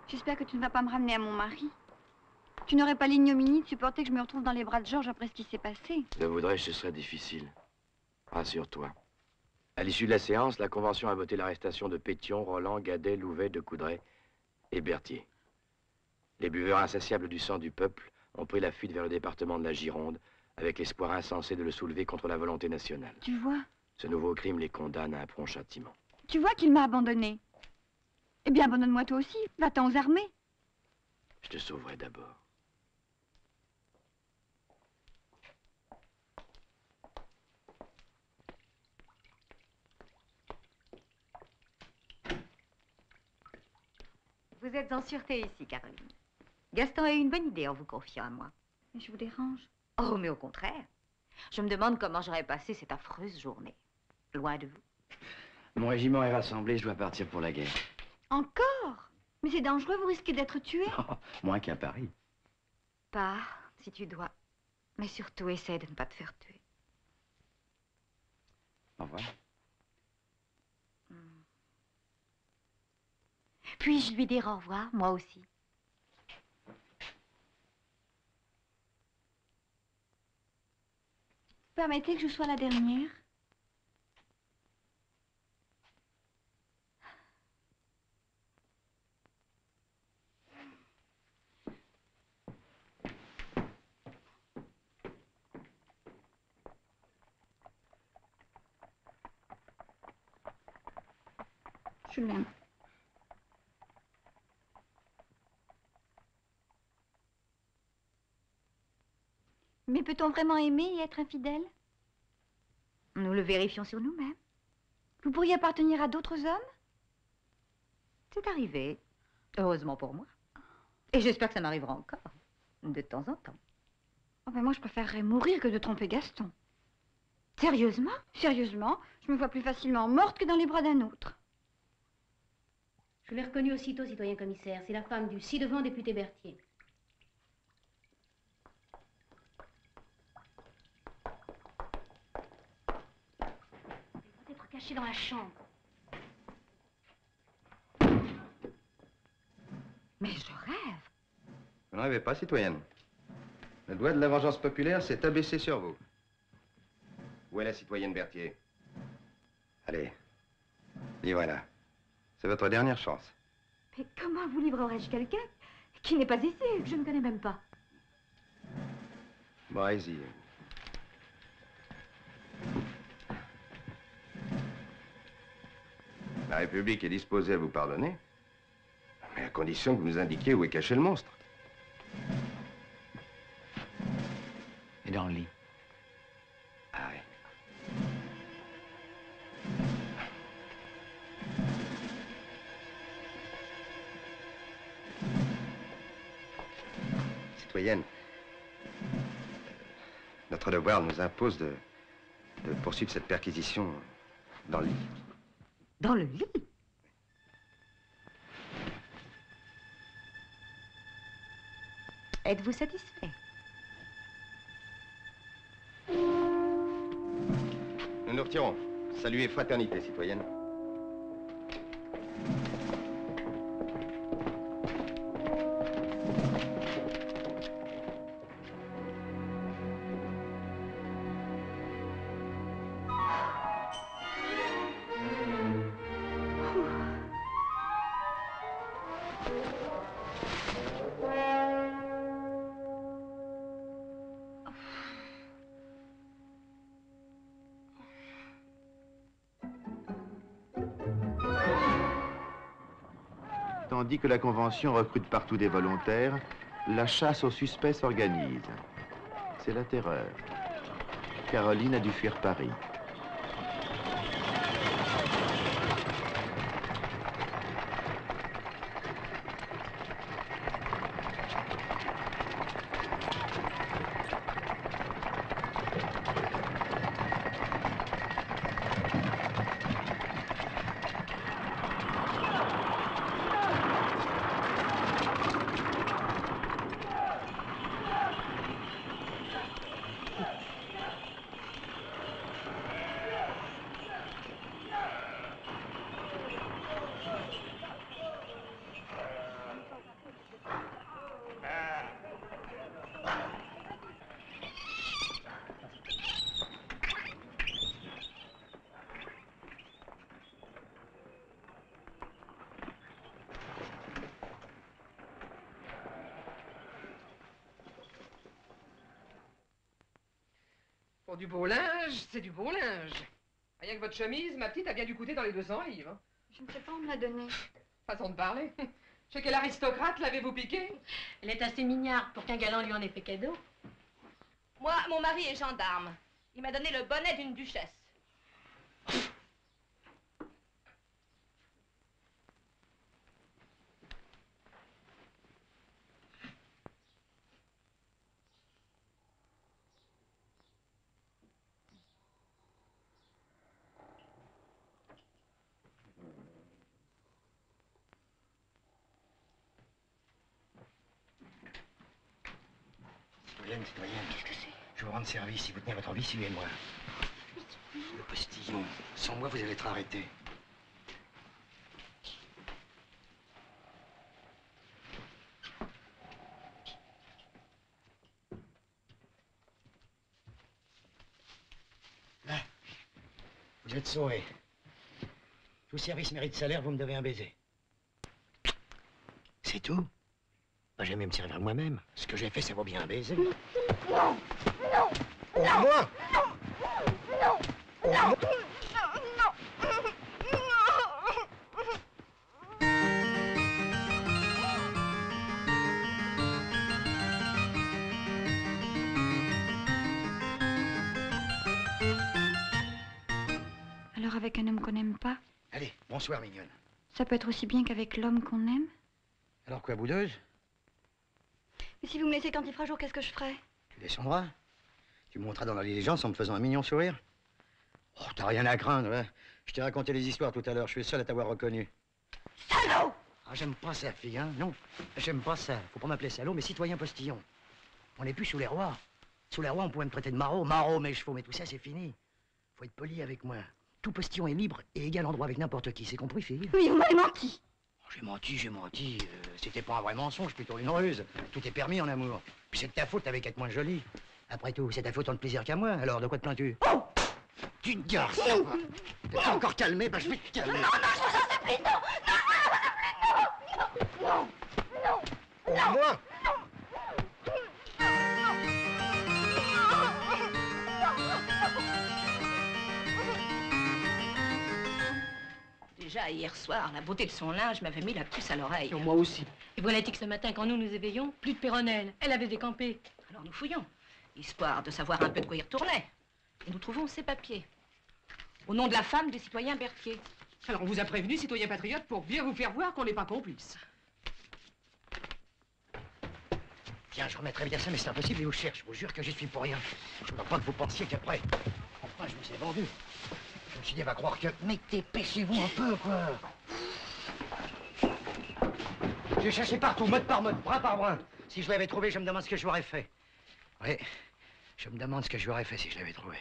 J'espère que tu ne vas pas me ramener à mon mari. Tu n'aurais pas l'ignominie de supporter que je me retrouve dans les bras de Georges après ce qui s'est passé. Le voudrais-je, ce serait difficile. Rassure-toi. À l'issue de la séance, la Convention a voté l'arrestation de Pétion, Roland, Gadet, Louvet, de Coudray et Berthier. Les buveurs insatiables du sang du peuple ont pris la fuite vers le département de la Gironde avec l'espoir insensé de le soulever contre la volonté nationale. Tu vois? Ce nouveau crime les condamne à un prompt châtiment. Tu vois qu'il m'a abandonné. Eh bien, abandonne-moi toi aussi. Va-t'en aux armées. Je te sauverai d'abord. Vous êtes en sûreté ici, Caroline. Gaston a eu une bonne idée en vous confiant à moi. Mais je vous dérange. Oh, mais au contraire. Je me demande comment j'aurais passé cette affreuse journée. Loin de vous. Mon régiment est rassemblé, je dois partir pour la guerre. Encore? Mais c'est dangereux, vous risquez d'être tué. Moins qu'à Paris. Pars, si tu dois. Mais surtout, essaie de ne pas te faire tuer. Au revoir. Puis-je lui dire au revoir, moi aussi? Permettez que je sois la dernière. Je l'aime. Mais peut-on vraiment aimer et être infidèle? Nous le vérifions sur nous-mêmes. Vous pourriez appartenir à d'autres hommes? C'est arrivé. Heureusement pour moi. Et j'espère que ça m'arrivera encore. De temps en temps. Oh ben moi, je préférerais mourir que de tromper Gaston. Sérieusement? Sérieusement, je me vois plus facilement morte que dans les bras d'un autre. Je l'ai reconnue aussitôt, citoyen commissaire. C'est la femme du ci-devant député Berthier. Elle doit être cachée dans la chambre. Mais je rêve. Vous ne rêvez pas, citoyenne. Le doigt de la vengeance populaire s'est abaissé sur vous. Où est la citoyenne Berthier? Allez, livrez-la. C'est votre dernière chance. Mais comment vous livrerai-je quelqu'un qui n'est pas ici et que je ne connais même pas? Bon, allez-y. La République est disposée à vous pardonner, mais à condition que vous nous indiquiez où est caché le monstre. Et dans le lit. Ah oui. Citoyenne, notre devoir nous impose de poursuivre cette perquisition dans le lit. Dans le lit? Êtes-vous satisfait? Nous nous retirons. Saluez fraternité, citoyenne. Tandis que la Convention recrute partout des volontaires, la chasse aux suspects s'organise. C'est la terreur. Caroline a dû fuir Paris. Pour du beau linge, c'est du beau linge. Rien que votre chemise, ma petite, a bien dû coûter dans les 200 livres. Je ne sais pas, on me l'a donnée. Façon de parler. Chez quel aristocrate l'avez-vous piquée? Elle est assez mignarde pour qu'un galant lui en ait fait cadeau. Moi, mon mari est gendarme. Il m'a donné le bonnet d'une duchesse. Citoyenne, qu'est-ce que c'est? Je vous rends service si vous tenez votre vie, suivez-moi. Le postillon. Sans moi, vous allez être arrêté. Là, vous êtes sauvé. Tout service mérite salaire, vous me devez un baiser. C'est tout? Pas jamais me servir moi-même. Ce que j'ai fait, ça vaut bien un baiser. Non, non, non, moi. Non, non, non, Alors avec un homme qu'on n'aime pas? Allez, bonsoir, mignonne. Ça peut être aussi bien qu'avec l'homme qu'on aime? Alors quoi, boudeuse? Mais si vous me laissez quand il fera jour, qu'est-ce que je ferai? Tu descendras. Tu monteras dans la diligence en me faisant un mignon sourire. Oh, t'as rien à craindre, hein. Je t'ai raconté les histoires tout à l'heure. Je suis le seul à t'avoir reconnu. Salaud! Ah, j'aime pas ça, fille, hein. Non, j'aime pas ça. Faut pas m'appeler salaud, mais citoyen postillon. On n'est plus sous les rois. Sous les rois, on pouvait me traiter de maraud. Maraud, mes chevaux, mais tout ça, c'est fini. Faut être poli avec moi. Tout postillon est libre et égal en droit avec n'importe qui. C'est compris, fille? Oui, vous m'avez menti. J'ai menti. C'était pas un vrai mensonge, plutôt une ruse. Tout est permis en amour. Puis c'est de ta faute, t'avais qu'à être moins jolie. Après tout, c'est ta faute, tant de plaisir qu'à moi. Alors, de quoi te plains-tu? Oh! Tu te garces! T'es encore calmé? Bah, je vais te calmer. Non, non, je vous en supplie, non! Non, non, non, non, non, moi? Déjà, hier soir, la beauté de son linge m'avait mis la puce à l'oreille. Moi aussi. Et voilà-t-il que ce matin, quand nous nous éveillons, plus de péronnelle. Elle avait décampé. Alors nous fouillons, histoire de savoir un peu de quoi il retournait. Et nous trouvons ces papiers. Au nom de la femme du citoyen Berthier. Alors on vous a prévenu, citoyen patriote, pour bien vous faire voir qu'on n'est pas complice. Bien, je remettrai bien ça, mais c'est impossible, il vous cherche. Je vous jure que j'y suis pour rien. Je ne veux pas que vous pensiez qu'après. Enfin, je me suis vendu. Je me suis dit, elle va croire que... Mais dépêchez-vous un peu, quoi. J'ai cherché partout, mode par mode, bras par bras. Si je l'avais trouvé, je me demande ce que je lui aurais fait. Oui, je me demande ce que je lui aurais fait si je l'avais trouvé.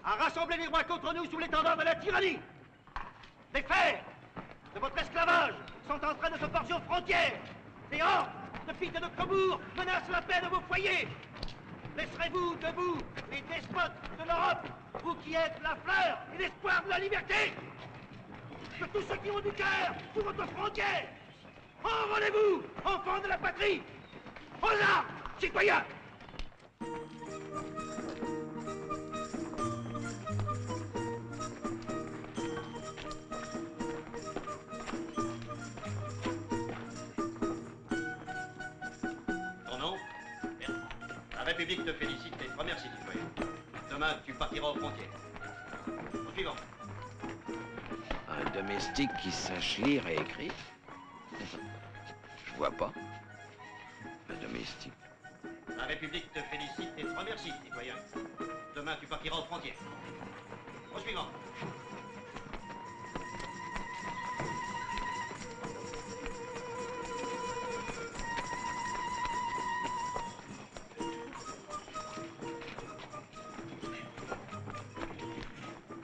à rassembler les rois contre nous sous l'étendard de la tyrannie. Les fers de votre esclavage sont en train de se forger aux frontières. Des hordes de fils de notre bourg menacent la paix de vos foyers. Laisserez-vous debout les despotes de l'Europe, vous qui êtes la fleur et l'espoir de la liberté? Que tous ceux qui ont du cœur pour votre frontière, enrôlez-vous, enfants de la patrie! Aux armes, citoyens! Ton nom? La République te félicite et te remercie, citoyen. Demain, tu partiras aux frontières. Au suivant. Un domestique qui sache lire et écrire? Je vois pas. Un domestique. La République te félicite et te remercie, citoyen. Demain, tu partiras aux frontières. Au suivant.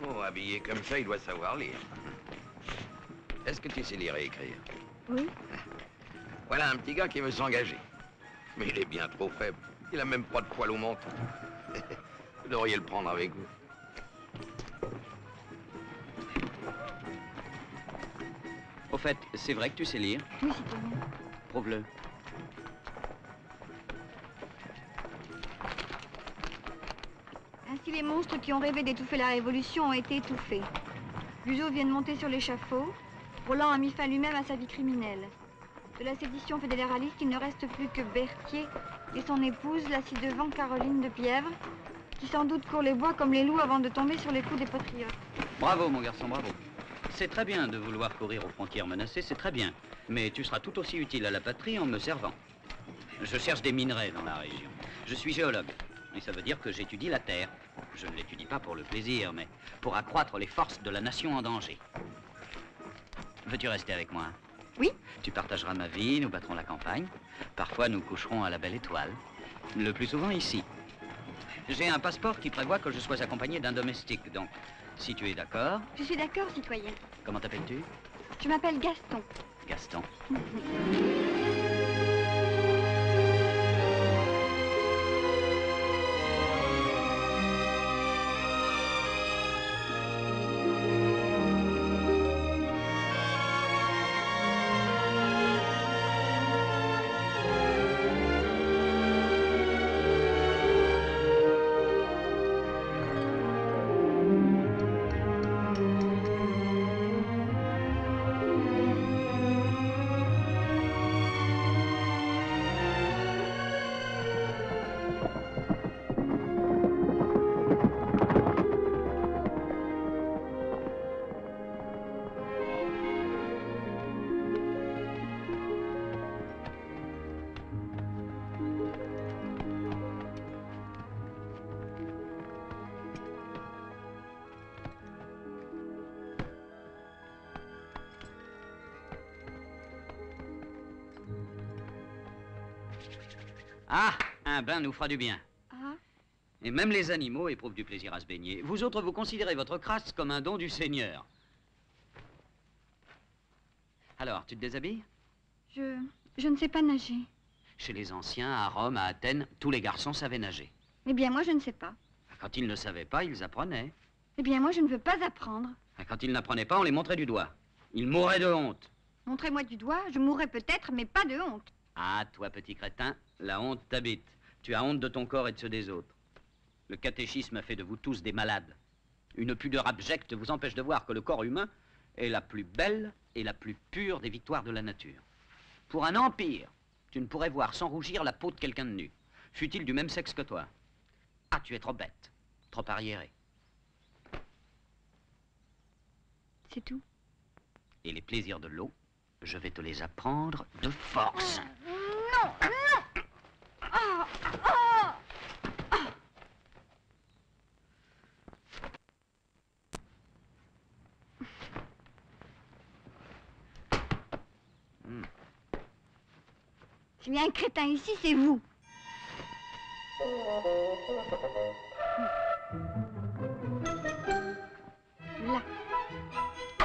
Oh, habillé comme ça, il doit savoir lire. Est-ce que tu sais lire et écrire? Oui. Voilà un petit gars qui veut s'engager. Mais il est bien trop faible. Il a même pas de poil au menton. Vous devriez le prendre avec vous. Au fait, c'est vrai que tu sais lire? Oui, citoyen. Prouve-le. Ainsi, les monstres qui ont rêvé d'étouffer la Révolution ont été étouffés. Bugeaud vient de monter sur l'échafaud. Roland a mis fin lui-même à sa vie criminelle. De la sédition fédéraliste, il ne reste plus que Berthier et son épouse, la ci-devant Caroline de Pièvre, qui sans doute courent les bois comme les loups avant de tomber sur les coups des patriotes. Bravo, mon garçon, bravo. C'est très bien de vouloir courir aux frontières menacées, c'est très bien. Mais tu seras tout aussi utile à la patrie en me servant. Je cherche des minerais dans la région. Je suis géologue. Et ça veut dire que j'étudie la terre. Je ne l'étudie pas pour le plaisir, mais pour accroître les forces de la nation en danger. Veux-tu rester avec moi? Oui. Tu partageras ma vie, nous battrons la campagne. Parfois, nous coucherons à la belle étoile. Le plus souvent ici. J'ai un passeport qui prévoit que je sois accompagné d'un domestique, donc si tu es d'accord... Je suis d'accord, citoyen. Comment t'appelles-tu? Je m'appelle Gaston. Gaston. Ah, un bain nous fera du bien. Ah. Et même les animaux éprouvent du plaisir à se baigner. Vous autres, vous considérez votre crasse comme un don du Seigneur. Alors, tu te déshabilles? Je ne sais pas nager. Chez les anciens, à Rome, à Athènes, tous les garçons savaient nager. Eh bien, moi, je ne sais pas. Quand ils ne savaient pas, ils apprenaient. Eh bien, moi, je ne veux pas apprendre. Quand ils n'apprenaient pas, on les montrait du doigt. Ils mouraient de honte. Montrez-moi du doigt, je mourrais peut-être, mais pas de honte. Ah, toi, petit crétin, la honte t'habite. Tu as honte de ton corps et de ceux des autres. Le catéchisme a fait de vous tous des malades. Une pudeur abjecte vous empêche de voir que le corps humain est la plus belle et la plus pure des victoires de la nature. Pour un empire, tu ne pourrais voir sans rougir la peau de quelqu'un de nu, fût-il du même sexe que toi. Ah, tu es trop bête, trop arriéré. C'est tout. Et les plaisirs de l'eau, je vais te les apprendre de force. Non, non. Ah, ah. S'il y a un crétin ici, c'est vous.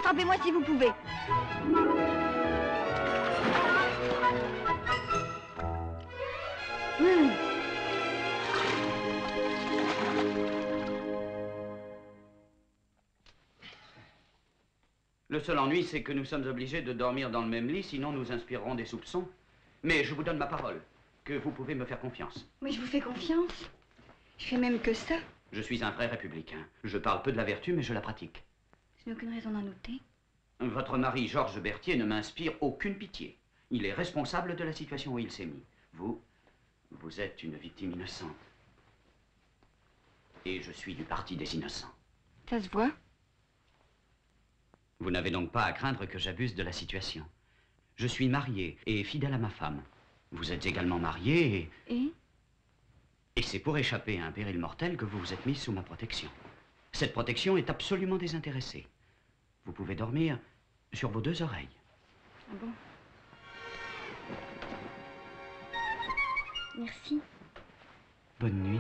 rattrapez-moi si vous pouvez. Le seul ennui, c'est que nous sommes obligés de dormir dans le même lit, sinon nous inspirerons des soupçons. Mais je vous donne ma parole, que vous pouvez me faire confiance. Oui, je vous fais confiance. Je fais même que ça. Je suis un vrai républicain. Je parle peu de la vertu, mais je la pratique. Je n'ai aucune raison d'en douter. Votre mari, Georges Berthier, ne m'inspire aucune pitié. Il est responsable de la situation où il s'est mis. Vous êtes une victime innocente. Et je suis du parti des innocents. Ça se voit. Vous n'avez donc pas à craindre que j'abuse de la situation. Je suis marié et fidèle à ma femme. Vous êtes également marié et c'est pour échapper à un péril mortel que vous vous êtes mis sous ma protection. Cette protection est absolument désintéressée. Vous pouvez dormir sur vos deux oreilles. Ah bon? Merci. Bonne nuit.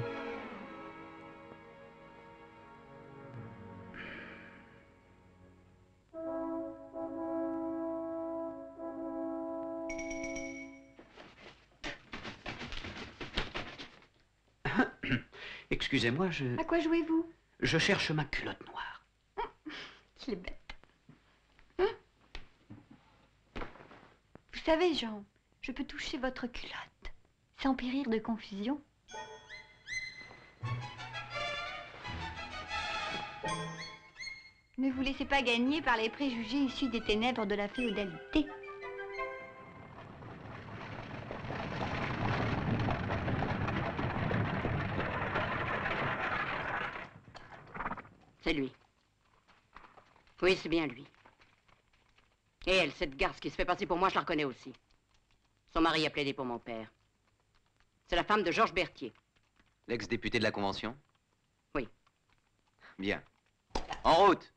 Excusez-moi, À quoi jouez-vous? Je cherche ma culotte noire. Qu'il est bête. Vous savez, Jean, je peux toucher votre culotte sans périr de confusion. Ne vous laissez pas gagner par les préjugés issus des ténèbres de la féodalité. C'est lui. Oui, c'est bien lui. Et elle, cette garce qui se fait passer pour moi, je la reconnais aussi. Son mari a plaidé pour mon père. C'est la femme de Georges Berthier. L'ex-député de la Convention? Oui. Bien. En route!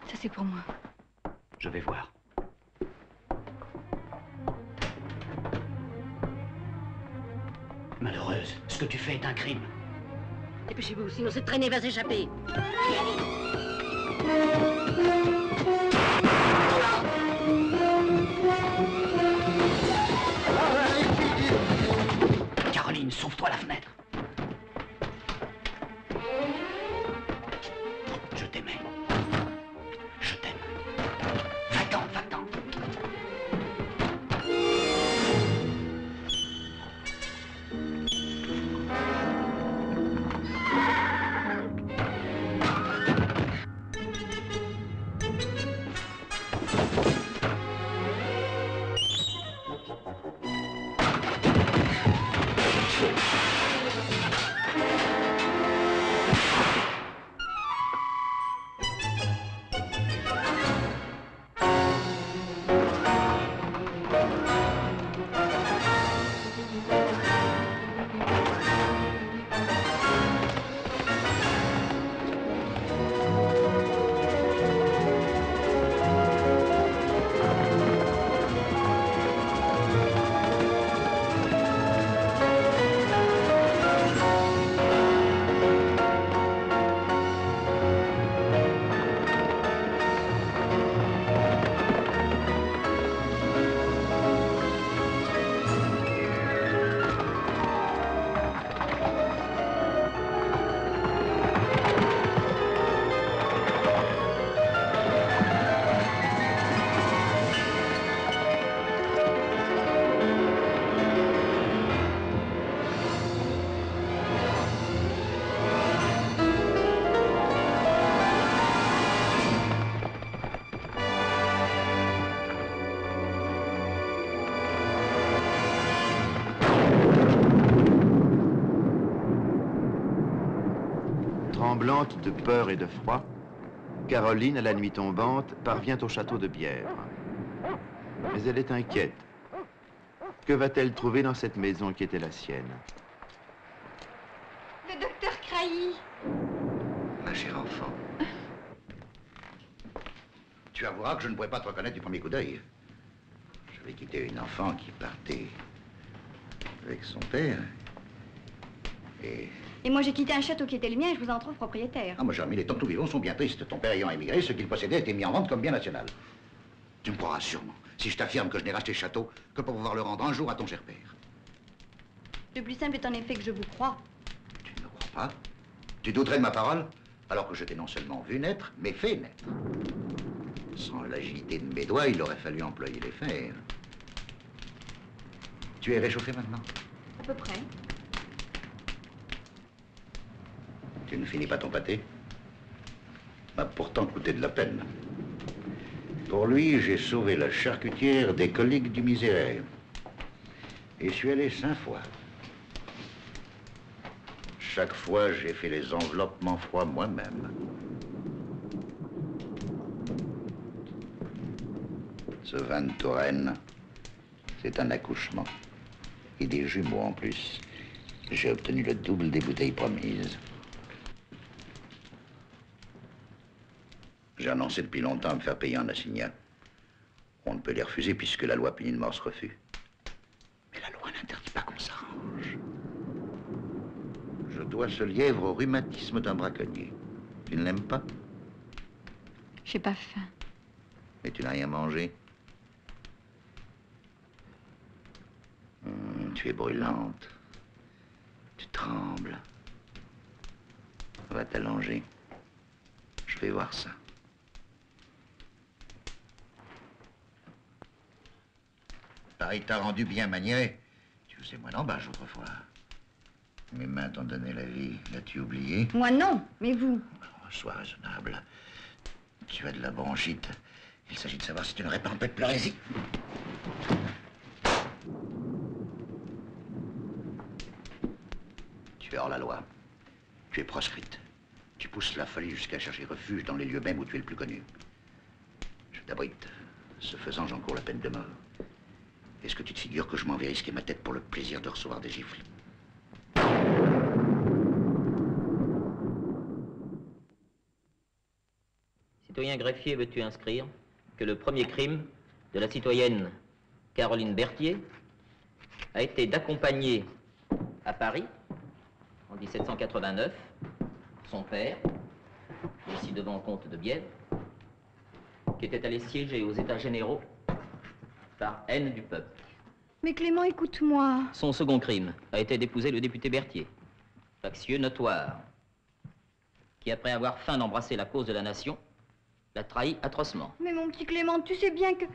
Ça, c'est pour moi. Je vais voir. Malheureuse, ce que tu fais est un crime. Dépêchez-vous, sinon cette traînée va s'échapper. Caroline, sauve-toi à la fenêtre. Je t'aimais. Je t'aime. Va-t'en, va-t'en. tremblante de peur et de froid, Caroline, à la nuit tombante, parvient au château de Bièvre. Mais elle est inquiète. Que va-t-elle trouver dans cette maison qui était la sienne? Le docteur Crailly. Ma chère enfant. Tu avoueras que je ne pourrais pas te reconnaître du premier coup d'œil. J'avais quitté une enfant qui partait avec son père. Et moi, j'ai quitté un château qui était le mien et je vous en trouve propriétaire. Ah, moi, Germaine, les temps que nous vivons sont bien tristes. Ton père ayant émigré, ce qu'il possédait a été mis en vente comme bien national. Tu me croiras sûrement si je t'affirme que je n'ai racheté ce château que pour pouvoir le rendre un jour à ton cher père. Le plus simple est en effet que je vous crois. Tu ne me crois pas? Tu douterais de ma parole? Alors que je t'ai non seulement vu naître, mais fait naître. Sans l'agilité de mes doigts, il aurait fallu employer les fers. Tu es réchauffé maintenant? À peu près. Tu ne finis pas ton pâté? M'a pourtant coûté de la peine. Pour lui, j'ai sauvé la charcutière des coliques du miséraire. Et suis allé 5 fois. Chaque fois, j'ai fait les enveloppements froids moi-même. Ce vin de Touraine, c'est un accouchement. Et des jumeaux en plus. J'ai obtenu le double des bouteilles promises. J'ai annoncé depuis longtemps à me faire payer en assignat. On ne peut les refuser puisque la loi punit de mort ce refus. Mais la loi n'interdit pas qu'on s'arrange. Je dois ce lièvre au rhumatisme d'un braconnier. Tu ne l'aimes pas? J'ai pas faim. Mais tu n'as rien mangé? Tu es brûlante. Tu trembles. Va t'allonger. Je vais voir ça. Paris t'a rendu bien maniéré. Tu faisais moins d'embâche autrefois. Mes mains t'ont donné la vie. L'as-tu oublié? Moi non, mais vous. Oh, sois raisonnable. Tu as de la bronchite. Il s'agit de savoir si tu n'aurais pas un peu de pleurésie. Tu es hors la loi. Tu es proscrite. Tu pousses la folie jusqu'à chercher refuge dans les lieux mêmes où tu es le plus connu. Je t'abrite. Ce faisant, j'encours la peine de mort. Est-ce que tu te figures que je m'en vais risquer ma tête pour le plaisir de recevoir des gifles? Citoyen greffier, veux-tu inscrire que le premier crime de la citoyenne Caroline Berthier a été d'accompagner à Paris, en 1789, son père, le ci-devant comte de Bièvre, qui était allé siéger aux États généraux par haine du peuple. Mais Clément, écoute-moi. Son second crime a été d'épouser le député Berthier, factieux notoire, qui, après avoir feint d'embrasser la cause de la nation, l'a trahi atrocement. Mais mon petit Clément, tu sais bien que...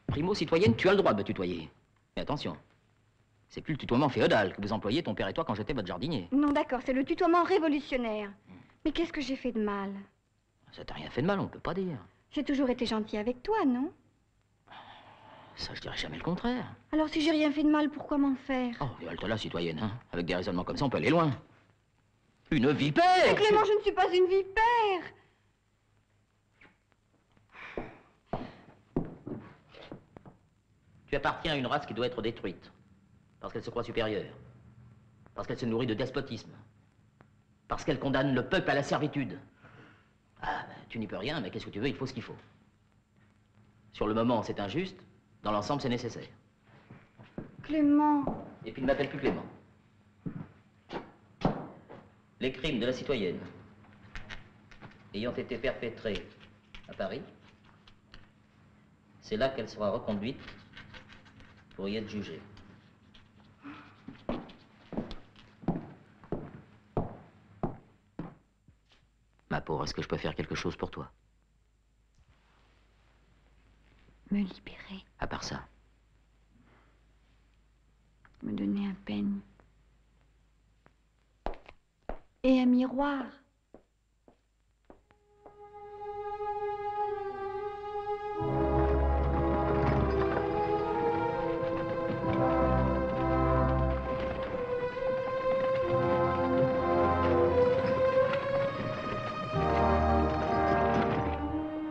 Primo, citoyenne, tu as le droit de me tutoyer. Mais attention, c'est plus le tutoiement féodal que vous employiez ton père et toi quand j'étais votre jardinier. Non, d'accord, c'est le tutoiement révolutionnaire. Mais qu'est-ce que j'ai fait de mal? Ça t'a rien fait de mal, on peut pas dire. J'ai toujours été gentille avec toi, non? Ça, je dirais jamais le contraire. Alors si j'ai rien fait de mal, pourquoi m'en faire? Oh, et halte là, citoyenne, hein. Avec des raisonnements comme ça, on peut aller loin. Une vipère! Mais Clément, je ne suis pas une vipère! Tu appartiens à une race qui doit être détruite. Parce qu'elle se croit supérieure. Parce qu'elle se nourrit de despotisme. Parce qu'elle condamne le peuple à la servitude. Ah, ben, tu n'y peux rien, mais qu'est-ce que tu veux, il faut ce qu'il faut. Sur le moment, c'est injuste. Dans l'ensemble, c'est nécessaire. Clément. Et puis ne m'appelle plus Clément. Les crimes de la citoyenne ayant été perpétrés à Paris, c'est là qu'elle sera reconduite pour y être jugée. Ma pauvre, est-ce que je peux faire quelque chose pour toi? Me libérer. À part ça. Me donner un peigne. Et un miroir.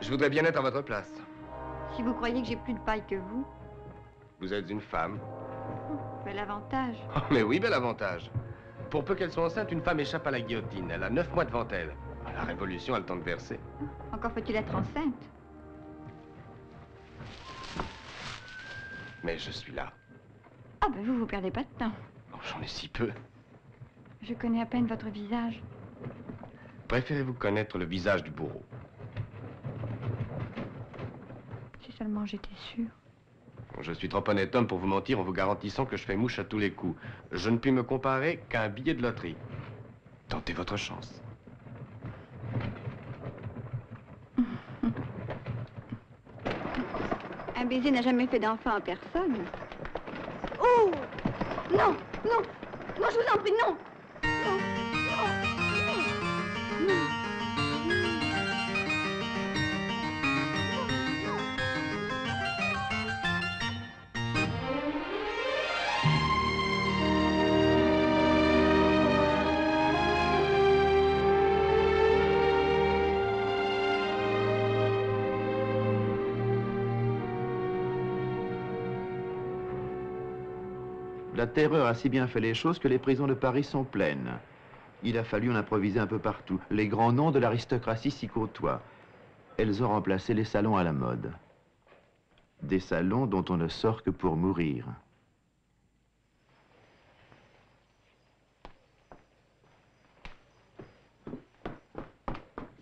Je voudrais bien être à votre place. Si vous croyez que j'ai plus de paille que vous, Vous êtes une femme. bel avantage. Oh, mais oui, bel avantage. Pour peu qu'elle soit enceinte, une femme échappe à la guillotine. Elle a 9 mois devant elle. À la Révolution a le temps de verser. Encore faut-il être enceinte. Mais je suis là. Ah ben vous perdez pas de temps. Oh, j'en ai si peu. Je connais à peine votre visage. Préférez-vous connaître le visage du bourreau? Si seulement j'étais sûre. Je suis trop honnête homme pour vous mentir en vous garantissant que je fais mouche à tous les coups. Je ne puis me comparer qu'à un billet de loterie. Tentez votre chance. Un baiser n'a jamais fait d'enfant à personne. Oh! Non! Non! Non, je vous en prie, non! Non! Non! Non! La terreur a si bien fait les choses que les prisons de Paris sont pleines. Il a fallu en improviser un peu partout. Les grands noms de l'aristocratie s'y côtoient. Elles ont remplacé les salons à la mode. Des salons dont on ne sort que pour mourir.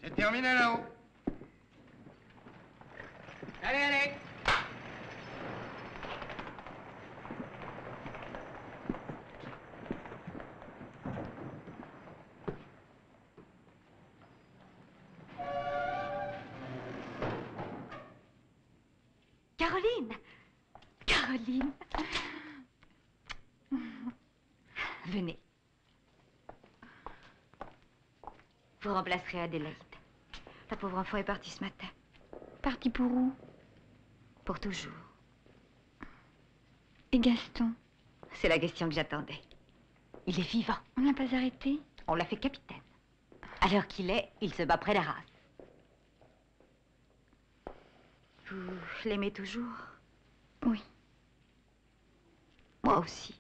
C'est terminé là-haut. Allez, allez. Caroline! Caroline! Venez. Vous remplacerez Adélaïde. La pauvre enfant est partie ce matin. Parti pour où? Pour toujours. Et Gaston? C'est la question que j'attendais. Il est vivant. On ne l'a pas arrêté? On l'a fait capitaine. À l'heure qu'il est, il se bat près d'Arras. Vous l'aimez toujours? Oui. Moi aussi.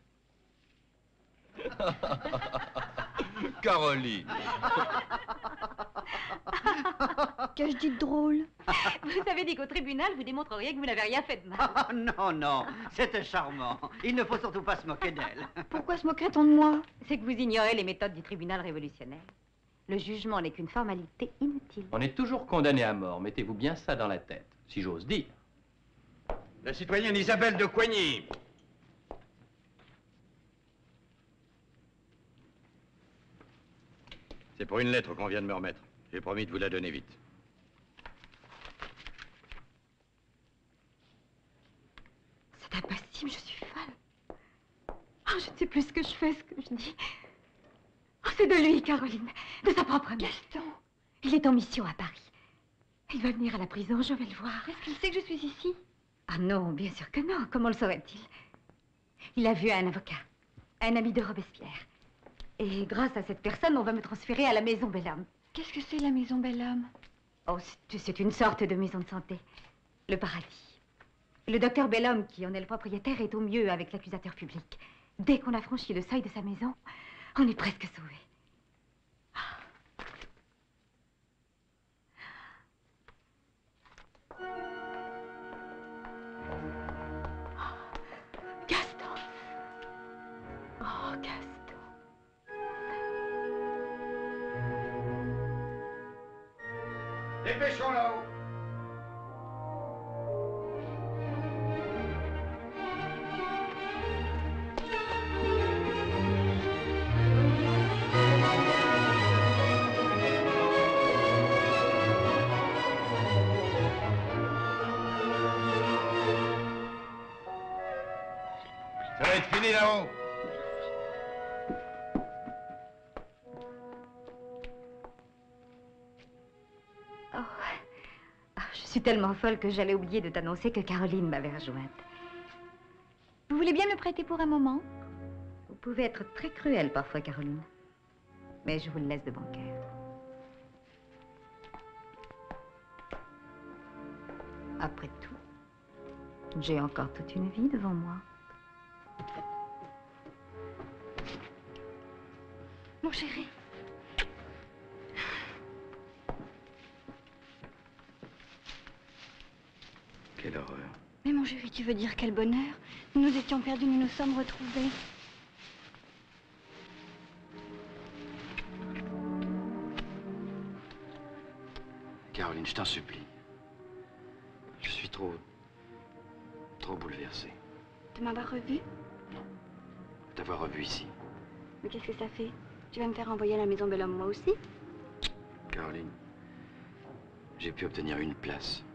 Caroline. Que je dis de drôle? Vous avez dit qu'au tribunal, vous démontreriez que vous n'avez rien fait de mal. Oh, non, non, c'était charmant. Il ne faut surtout pas se moquer d'elle. Pourquoi se moquerait-on de moi? C'est que vous ignorez les méthodes du tribunal révolutionnaire. Le jugement n'est qu'une formalité inutile. On est toujours condamné à mort. Mettez-vous bien ça dans la tête, si j'ose dire. La citoyenne Isabelle de Coigny. C'est pour une lettre qu'on vient de me remettre. J'ai promis de vous la donner vite. C'est impossible, je suis folle. Oh, je ne sais plus ce que je fais, ce que je dis. Oh, c'est de lui, Caroline, de sa propre main. Gaston! Il est en mission à Paris. Il va venir à la prison, je vais le voir. Est-ce qu'il sait que je suis ici? Ah non, bien sûr que non. Comment le saurait-il? Il a vu un avocat, un ami de Robespierre. Et grâce à cette personne, on va me transférer à la maison Bel-Homme. Qu'est-ce que c'est la maison Bel-Homme? Oh, c'est une sorte de maison de santé. Le paradis. Le docteur Bel-Homme, qui en est le propriétaire, est au mieux avec l'accusateur public. Dès qu'on a franchi le seuil de sa maison, on est presque sauvé. Gaston! Oh, Gaston! Dépêchons là-haut. Ça va être fini là-haut. Oh. Oh, je suis tellement folle que j'allais oublier de t'annoncer que Caroline m'avait rejointe. Vous voulez bien me prêter pour un moment? Vous pouvez être très cruelle parfois, Caroline. Mais je vous le laisse de bon cœur. Après tout, j'ai encore toute une vie devant moi. Mon chéri. Quelle horreur. Mais mon chéri, tu veux dire quel bonheur? Nous nous étions perdus, nous nous sommes retrouvés. Caroline, je t'en supplie. Je suis trop bouleversé. De m'avoir revu? T'avoir revu ici. Mais qu'est-ce que ça fait? Tu vas me faire envoyer à la maison Bel-Homme, moi aussi? Caroline, j'ai pu obtenir une place.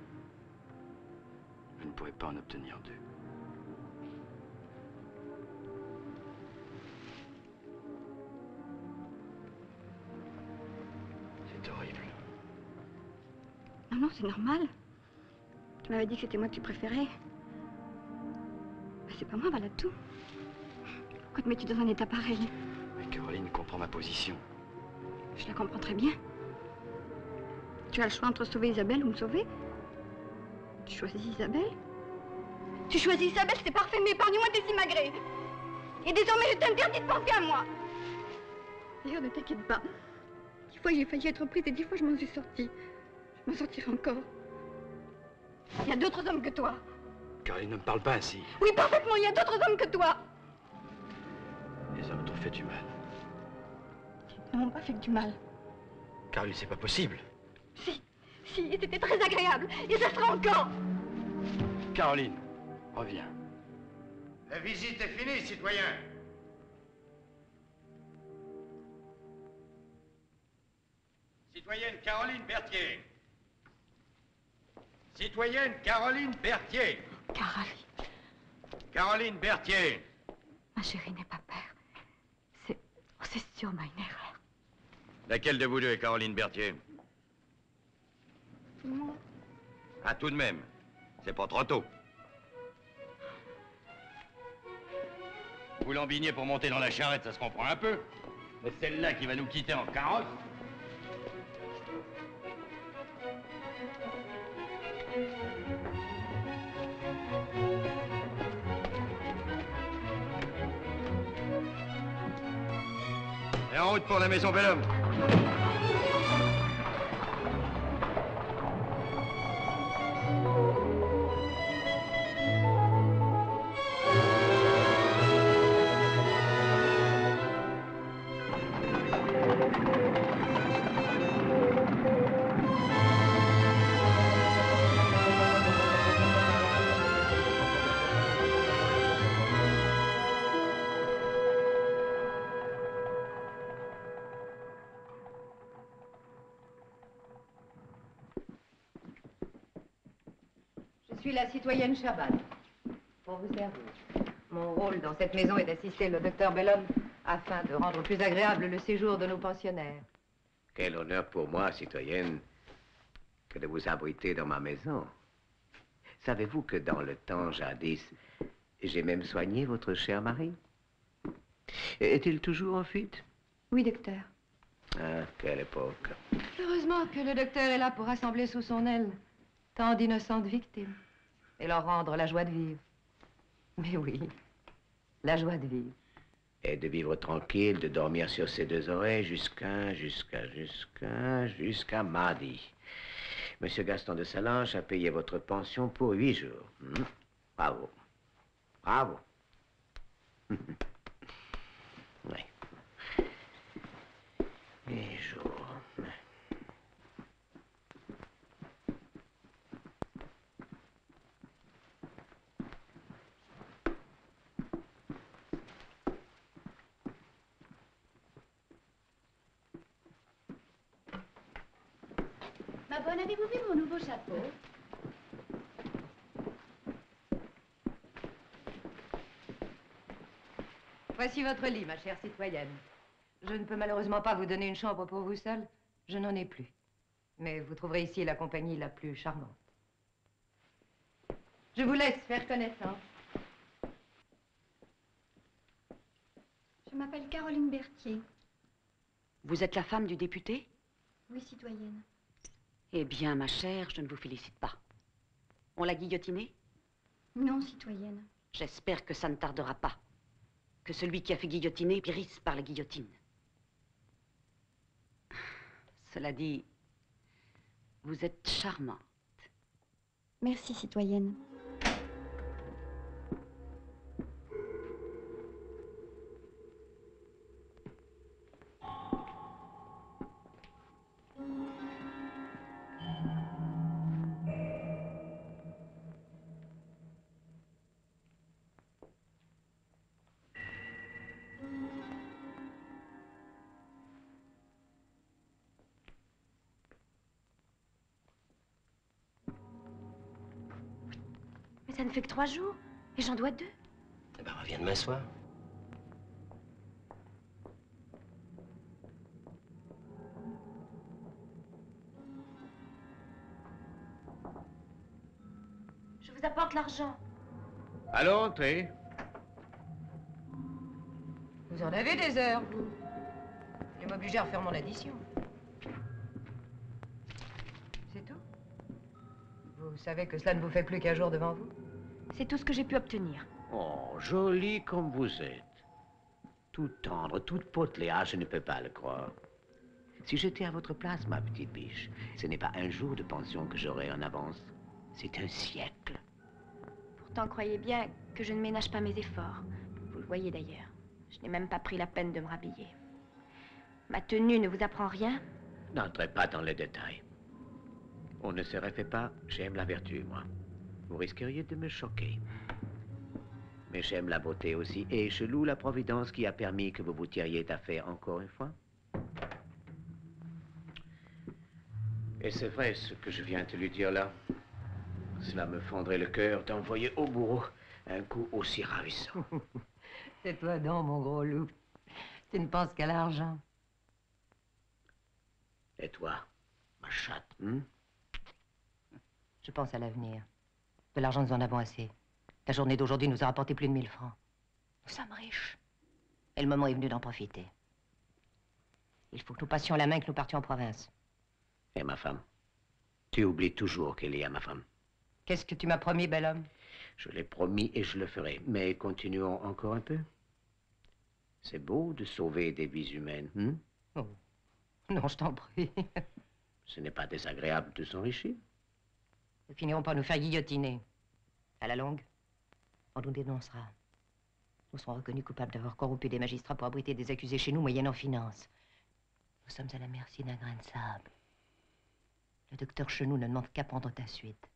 Je ne pourrais pas en obtenir deux. C'est horrible. Non, non, c'est normal. Tu m'avais dit que c'était moi que tu préférais. Mais c'est pas moi, voilà tout. Pourquoi te mets-tu dans un état pareil? Mais Caroline comprend ma position. Je la comprends très bien. Tu as le choix entre sauver Isabelle ou me sauver. Tu choisis Isabelle? Tu choisis Isabelle, c'est parfait, mais épargne-moi tes simagrées. Et désormais, je t'interdis de penser à moi. D'ailleurs, ne t'inquiète pas. 10 fois, j'ai failli être prise et 10 fois, je m'en suis sortie. Je m'en sortirai encore. Il y a d'autres hommes que toi. Caroline, ne me parle pas ainsi. Oui, parfaitement, il y a d'autres hommes que toi. Les hommes t'ont fait du mal. Ils ne m'ont pas fait que du mal. Caroline, c'est pas possible. Si, et c'était très agréable. Et ça sera encore. Caroline, reviens. La visite est finie, citoyen. Citoyenne Caroline Berthier. Citoyenne Caroline Berthier. Caroline. Caroline Berthier. Ma chérie n'est pas père. C'est sûrement une erreur. Laquelle de vous deux est Caroline Berthier? Moi. Ah, tout de même. C'est pas trop tôt. Vous l'embiniez pour monter dans la charrette, ça se comprend un peu. Mais celle-là qui va nous quitter en carrosse. Et en route pour la maison Bel-Homme. Je suis la citoyenne Chaban, pour vous servir. Mon rôle dans cette maison est d'assister le docteur Bel-Homme afin de rendre plus agréable le séjour de nos pensionnaires. Quel honneur pour moi, citoyenne, que de vous abriter dans ma maison. Savez-vous que dans le temps jadis, j'ai même soigné votre cher mari? Est-il toujours en fuite? Oui, docteur. Ah, quelle époque. Heureusement que le docteur est là pour rassembler sous son aile tant d'innocentes victimes et leur rendre la joie de vivre. Mais oui, la joie de vivre. Et de vivre tranquille, de dormir sur ses deux oreilles jusqu'à mardi. Monsieur Gaston de Salange a payé votre pension pour 8 jours. Bravo. Bravo. Oui. 8 jours. Ma bonne, avez-vous vu mon nouveau chapeau? Voici votre lit, ma chère citoyenne. Je ne peux malheureusement pas vous donner une chambre pour vous seule. Je n'en ai plus. Mais vous trouverez ici la compagnie la plus charmante. Je vous laisse faire connaissance. Je m'appelle Caroline Berthier. Vous êtes la femme du député? Oui, citoyenne. Eh bien, ma chère, je ne vous félicite pas. On l'a guillotiné? Non, citoyenne. J'espère que ça ne tardera pas. Que celui qui a fait guillotiner périsse par la guillotine. Cela dit, vous êtes charmant. Merci, citoyenne. Mais ça ne fait que 3 jours. Et j'en dois 2. Eh ben, reviens demain soir. Je vous apporte l'argent. Allons, entrez. Vous en avez des heures, vous. Je vais m'obliger à refaire mon addition. C'est tout? Vous savez que cela ne vous fait plus qu'un jour devant vous? C'est tout ce que j'ai pu obtenir. Oh, joli comme vous êtes. Tout tendre, toute potelée. Ah, je ne peux pas le croire. Si j'étais à votre place, ma petite biche, ce n'est pas un jour de pension que j'aurais en avance. C'est un siècle. Pourtant, croyez bien que je ne ménage pas mes efforts. Vous le voyez d'ailleurs. Je n'ai même pas pris la peine de me rhabiller. Ma tenue ne vous apprend rien? N'entrez pas dans les détails. On ne se refait pas, j'aime la vertu, moi. Vous risqueriez de me choquer. Mais j'aime la beauté aussi, et je loue la providence qui a permis que vous vous tiriez d'affaire encore une fois. Et c'est vrai ce que je viens de lui dire là. Cela me fendrait le cœur d'envoyer au bourreau un coup aussi ravissant. C'est toi donc, mon gros loup. Tu ne penses qu'à l'argent. Et toi, ma chatte, Je pense à l'avenir. De l'argent, nous en avons assez. La journée d'aujourd'hui nous a rapporté plus de 1000 francs. Nous sommes riches. Et le moment est venu d'en profiter. Il faut que nous passions la main, que nous partions en province. Et ma femme? Tu oublies toujours qu'il y a ma femme. Qu'est-ce que tu m'as promis, bel homme? Je l'ai promis et je le ferai. Mais continuons encore un peu. C'est beau de sauver des vies humaines, Oh. Non, je t'en prie. Ce n'est pas désagréable de s'enrichir. Nous finirons par nous faire guillotiner. À la longue, on nous dénoncera. Nous serons reconnus coupables d'avoir corrompu des magistrats pour abriter des accusés chez nous, moyennant finance. Nous sommes à la merci d'un grain de sable. Le docteur Chenou ne demande qu'à prendre ta suite.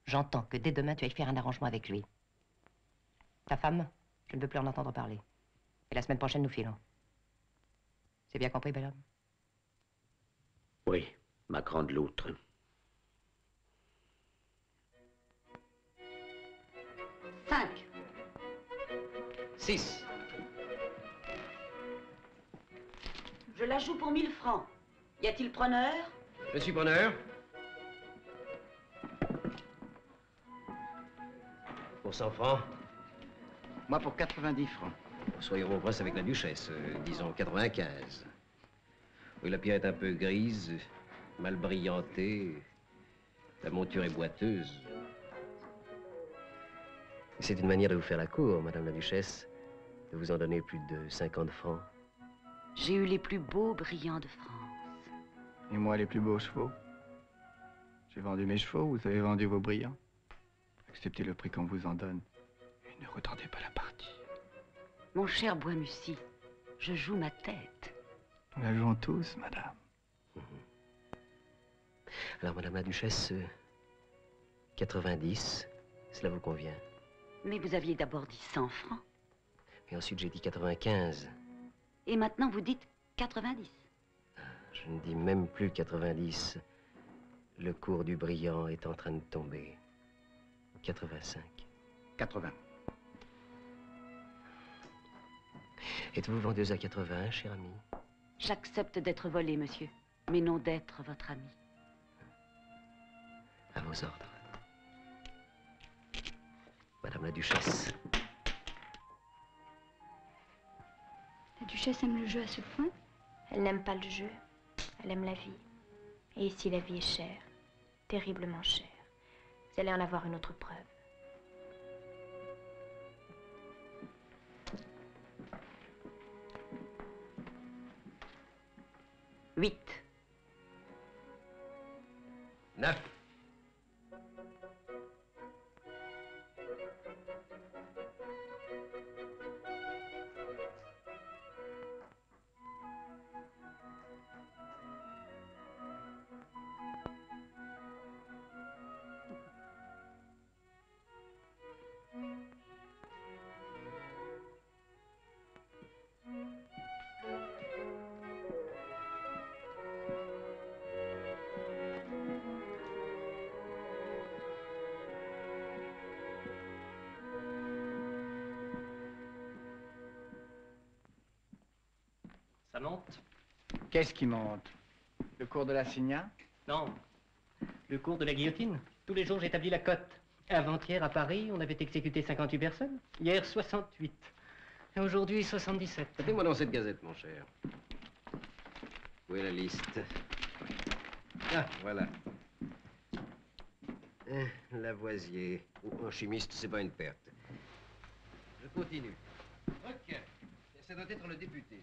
J'entends que dès demain, tu ailles faire un arrangement avec lui. Ta femme, je ne veux plus en entendre parler. Et la semaine prochaine, nous filons. C'est bien compris, bel homme? Oui, ma grande loutre. Cinq. 6. Je la joue pour 1000 francs. Y a-t-il preneur? Je suis preneur. Pour 100 francs. Moi, pour 90 francs. Soyons au presse avec la duchesse, disons 95. Oui, la pierre est un peu grise, mal brillantée. La monture est boiteuse. C'est une manière de vous faire la cour, madame la duchesse, de vous en donner plus de 50 francs. J'ai eu les plus beaux brillants de France. Et moi, les plus beaux chevaux. J'ai vendu mes chevaux, vous avez vendu vos brillants. Acceptez le prix qu'on vous en donne. Et ne retardez pas la partie. Mon cher Boismussy, je joue ma tête. Nous la jouons tous, madame. Alors, madame la duchesse, 90, cela vous convient? Mais vous aviez d'abord dit 100 francs. Et ensuite, j'ai dit 95. Et maintenant, vous dites 90. Je ne dis même plus 90. Le cours du brillant est en train de tomber. 85. 80. Êtes-vous vendeuse à 80, cher ami? J'accepte d'être volée, monsieur, mais non d'être votre ami. À vos ordres. Madame la duchesse. La duchesse aime le jeu à ce point? Elle n'aime pas le jeu. Elle aime la vie. Et ici, la vie est chère. Terriblement chère. Vous allez en avoir une autre preuve. Huit. 9. Ça monte? Qu'est-ce qui monte? Le cours de l'assignat? Non. Le cours de la guillotine. Tous les jours, j'établis la cote. Avant-hier, à Paris, on avait exécuté 58 personnes. Hier, 68. Et aujourd'hui, 77. Mettez-moi dans cette gazette, mon cher. Où est la liste? Ah, voilà. Lavoisier. Un chimiste, c'est pas une perte. Je continue. Ok. Ça doit être le député.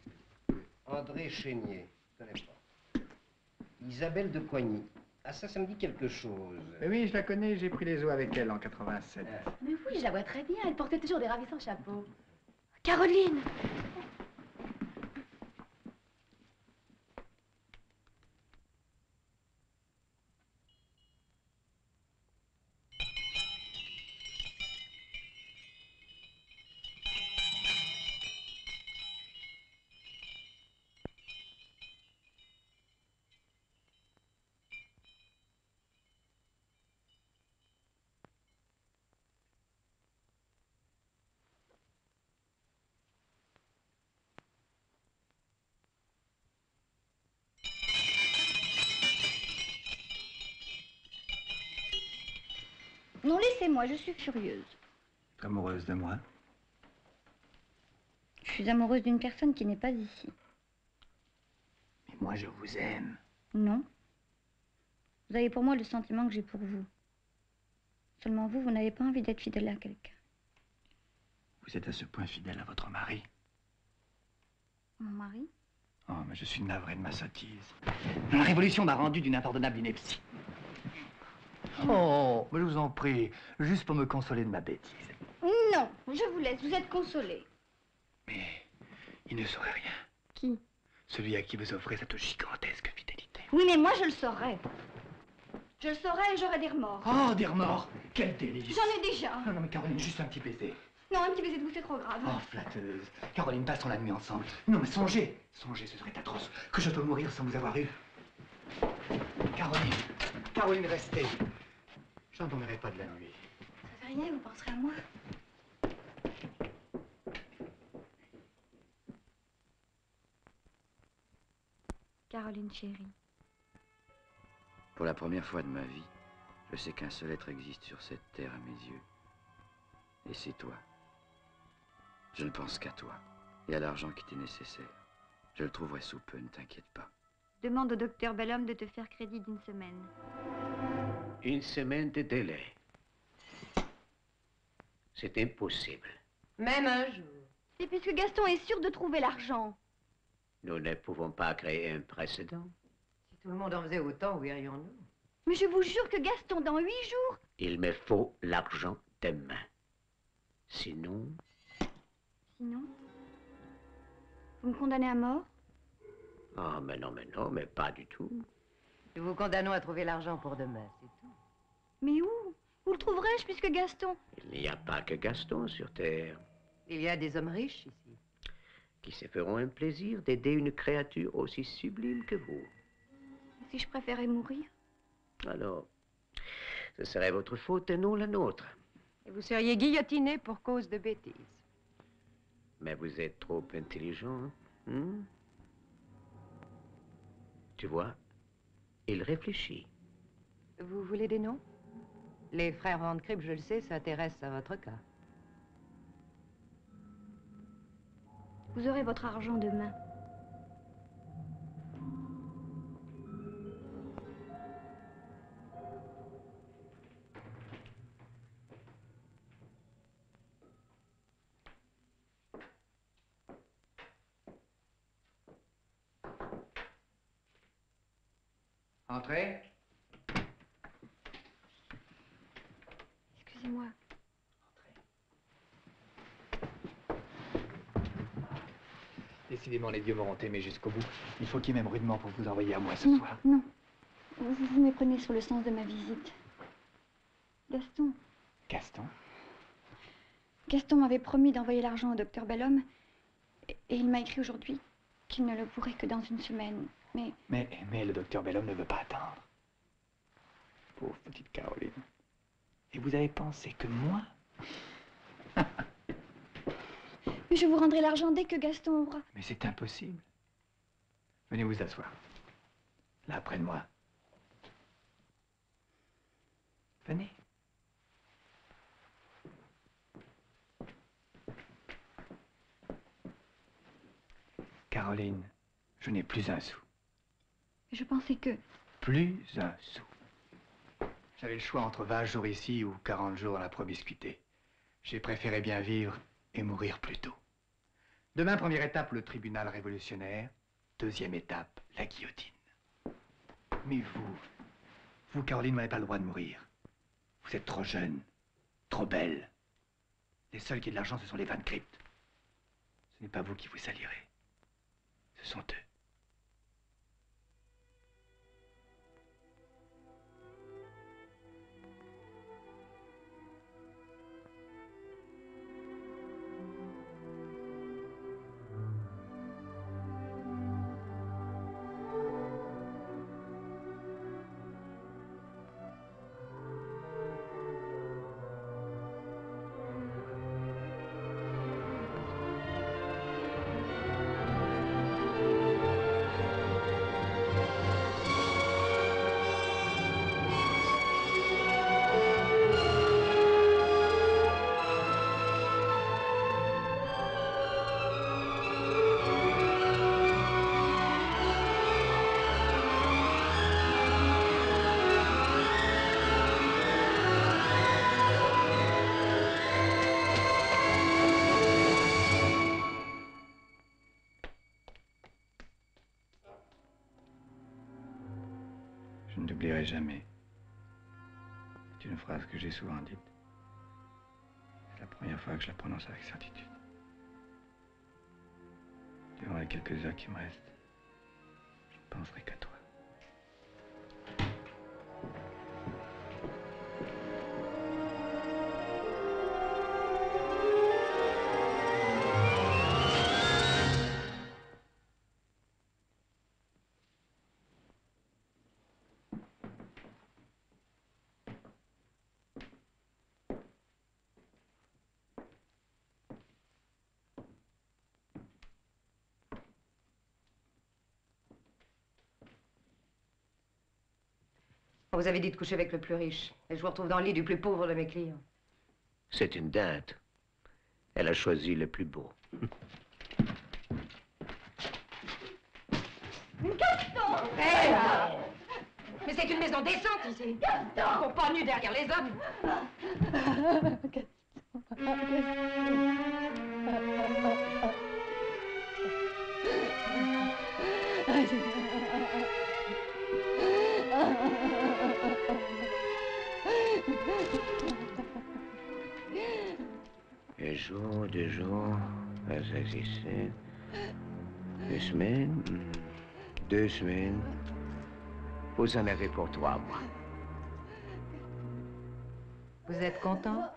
André Chénier. Je connais pas. Isabelle de Coigny. Ah, ça me dit quelque chose. Mais oui, je la connais, j'ai pris les eaux avec elle en 87. Mais oui, je la vois très bien. Elle portait toujours des ravissants chapeaux. Caroline! Non, laissez-moi, je suis furieuse. Amoureuse de moi? Je suis amoureuse d'une personne qui n'est pas ici. Mais moi, je vous aime. Non. Vous avez pour moi le sentiment que j'ai pour vous. Seulement vous, vous n'avez pas envie d'être fidèle à quelqu'un. Vous êtes à ce point fidèle à votre mari? Mon mari? Oh, mais je suis navré de ma sottise. La Révolution m'a rendu d'une impardonnable ineptie. Oh, mais je vous en prie, juste pour me consoler de ma bêtise. Non, je vous laisse, vous êtes consolé. Mais il ne saurait rien. Qui? Celui à qui vous offrez cette gigantesque fidélité. Oui, mais moi je le saurais. Je le saurais et j'aurais des remords. Oh, des remords! Quel délice! J'en ai déjà. Non, mais Caroline, juste un petit baiser. Non, un petit baiser de vous, c'est trop grave. Oh, flatteuse. Caroline, passons la nuit ensemble. Non, mais songez. Songez, ce serait atroce. Que je peux mourir sans vous avoir eu. Caroline. Caroline, restez. J'en dormirai pas de la nuit. Ça fait rien, vous penserez à moi. Caroline chérie. Pour la première fois de ma vie, je sais qu'un seul être existe sur cette terre à mes yeux. Et c'est toi. Je ne pense qu'à toi et à l'argent qui t'est nécessaire. Je le trouverai sous peu, ne t'inquiète pas. Demande au docteur Bellhomme de te faire crédit d'une semaine. Une semaine de délai. C'est impossible. Même un jour. Et puisque Gaston est sûr de trouver l'argent. Nous ne pouvons pas créer un précédent. Si tout le monde en faisait autant, où irions-nous? Mais je vous jure que Gaston, dans 8 jours... Il me faut l'argent demain. Sinon... Sinon? Vous me condamnez à mort? Oh, mais non, mais pas du tout. Nous vous condamnons à trouver l'argent pour demain, c'est tout. Mais où? Où le trouverais-je puisque Gaston... Il n'y a pas que Gaston sur Terre. Il y a des hommes riches ici. Qui se feront un plaisir d'aider une créature aussi sublime que vous. Si je préférais mourir? Alors, ce serait votre faute et non la nôtre. Et vous seriez guillotiné pour cause de bêtises. Mais vous êtes trop intelligent, hein? Tu vois, il réfléchit. Vous voulez des noms? Les frères Van Crip, je le sais, s'intéressent à votre cas. Vous aurez votre argent demain. Entrez. Excusez-moi. Décidément, les dieux m'auront aimé jusqu'au bout. Il faut qu'ils m'aiment rudement pour vous envoyer à moi ce soir. Non. Vous méprenez sur le sens de ma visite. Gaston. Gaston? Gaston m'avait promis d'envoyer l'argent au docteur Bellhomme. Et il m'a écrit aujourd'hui qu'il ne le pourrait que dans une semaine. Mais le docteur Bellhomme ne veut pas attendre. Pauvre petite Caroline. Et vous avez pensé que moi? Mais je vous rendrai l'argent dès que Gaston ouvra. Mais c'est impossible. Venez vous asseoir. Là, près de moi. Venez. Caroline, je n'ai plus un sou. Je pensais que... Plus un sou. J'avais le choix entre 20 jours ici ou 40 jours dans la promiscuité. J'ai préféré bien vivre et mourir plus tôt. Demain, première étape, le tribunal révolutionnaire. Deuxième étape, la guillotine. Mais vous, Caroline, vous n'avez pas le droit de mourir. Vous êtes trop jeune, trop belle. Les seuls qui ont de l'argent, ce sont les Van Crypt. Ce n'est pas vous qui vous salirez. Ce sont eux. Je ne t'oublierai jamais. C'est une phrase que j'ai souvent dite. C'est la première fois que je la prononce avec certitude. Durant les quelques heures qui me restent, je ne penserai qu'à toi. On vous avait dit de coucher avec le plus riche. Et je vous retrouve dans le lit du plus pauvre de mes clients. C'est une dinde. Elle a choisi le plus beau. Gaston! Hé là! Mais c'est une maison décente ici. Gaston! Faut pas nu derrière les hommes. Un jour, 2 jours, 5, 6, 7, 2 semaines, 2 semaines. Vous en avez pour 3 mois. Vous êtes content?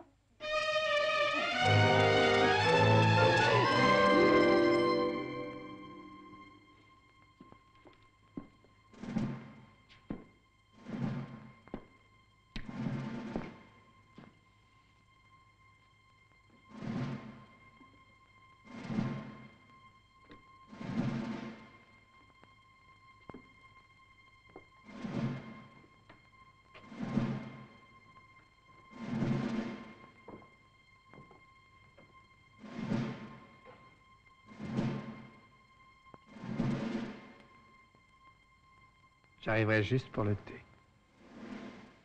J'arriverai juste pour le thé.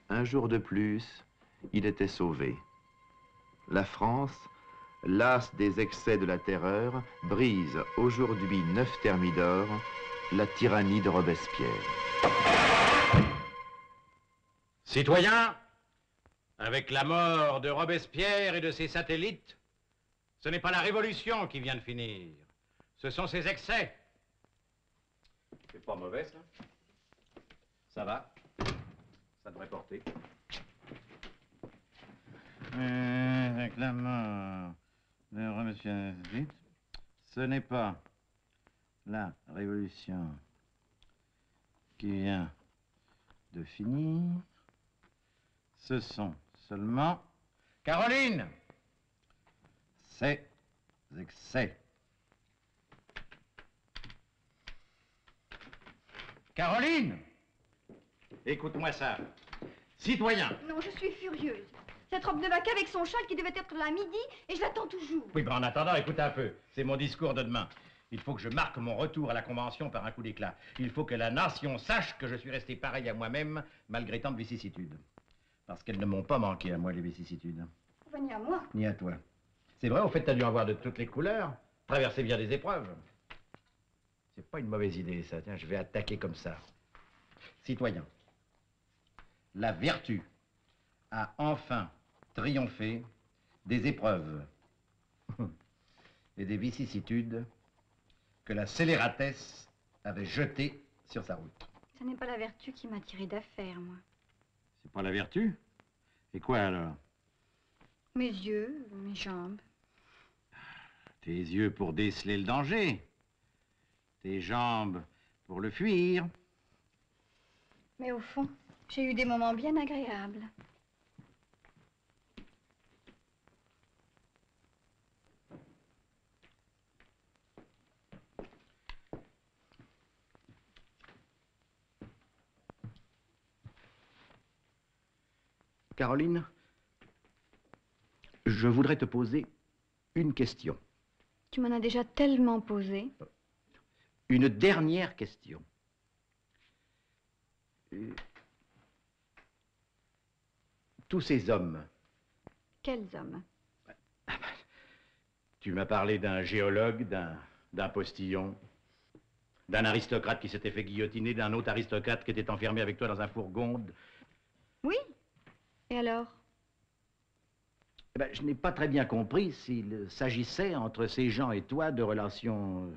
Un jour de plus, il était sauvé. La France, lasse des excès de la terreur, brise aujourd'hui 9 thermidors, la tyrannie de Robespierre. Citoyens, avec la mort de Robespierre et de ses satellites, ce n'est pas la révolution qui vient de finir. Ce sont ses excès. C'est pas mauvais, ça. Ça va. Ça devrait porter. Avec la mort de Robespierre, ce n'est pas la révolution qui vient de finir. Ce sont seulement... Caroline! Ces excès. Caroline! Écoute-moi ça. Citoyen! Non, je suis furieuse. Cette robe de vaca avec son châle qui devait être là à midi et je l'attends toujours. Oui, ben en attendant, écoute un peu. C'est mon discours de demain. Il faut que je marque mon retour à la Convention par un coup d'éclat. Il faut que la nation sache que je suis resté pareil à moi-même, malgré tant de vicissitudes. Parce qu'elles ne m'ont pas manqué à moi, les vicissitudes. Enfin, ni à moi. Ni à toi. C'est vrai, au fait, t'as dû en voir de toutes les couleurs. Traverser bien des épreuves. C'est pas une mauvaise idée, ça. Tiens, je vais attaquer comme ça. Citoyen, la vertu a enfin triomphé des épreuves et des vicissitudes que la scélératesse avait jetées sur sa route. Ce n'est pas la vertu qui m'a tiré d'affaire, moi. C'est pas la vertu? Et quoi alors? Mes yeux, mes jambes. Tes yeux pour déceler le danger. Tes jambes pour le fuir. Mais au fond, j'ai eu des moments bien agréables. Caroline, je voudrais te poser une question. Tu m'en as déjà tellement posé. Une dernière question. Tous ces hommes, Quels hommes? tu m'as parlé d'un géologue, d'un postillon, d'un aristocrate qui s'était fait guillotiner, d'un autre aristocrate qui était enfermé avec toi dans un fourgon. Oui. Et alors? Eh ben, je n'ai pas très bien compris s'il s'agissait entre ces gens et toi de relations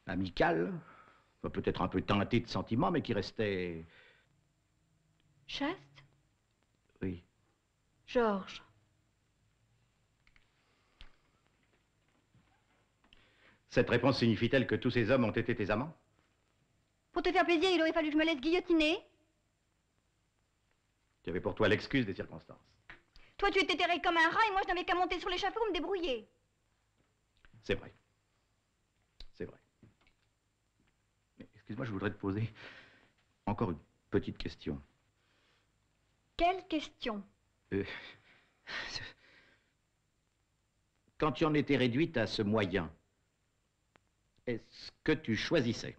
amicales, peut-être un peu teintées de sentiments, mais qui restaient... Chaste? Oui. Georges. Cette réponse signifie-t-elle que tous ces hommes ont été tes amants? Pour te faire plaisir, il aurait fallu que je me laisse guillotiner. Tu avais pour toi l'excuse des circonstances. Toi, tu étais terré comme un rat et moi, je n'avais qu'à monter sur l'échafaud ou me débrouiller. C'est vrai. C'est vrai. Mais excuse-moi, je voudrais te poser encore une petite question. Quelle question? Quand tu en étais réduite à ce moyen, est-ce que tu choisissais?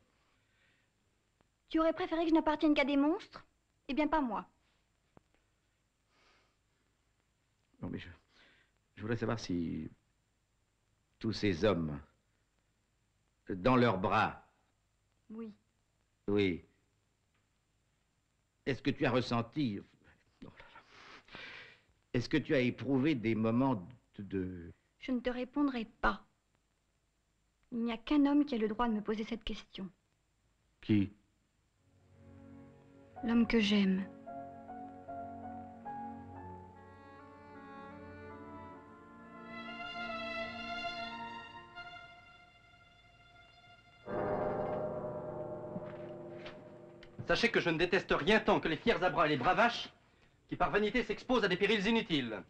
Tu aurais préféré que je n'appartienne qu'à des monstres? Eh bien, pas moi. Non, mais je voudrais savoir si tous ces hommes, dans leurs bras... Oui. Oui. Est-ce que tu as ressenti... Oh là là. Est-ce que tu as éprouvé des moments de... Je ne te répondrai pas. Il n'y a qu'un homme qui a le droit de me poser cette question. Qui? L'homme que j'aime. Sachez que je ne déteste rien tant que les fiers à bras et les bravaches qui, par vanité, s'exposent à des périls inutiles.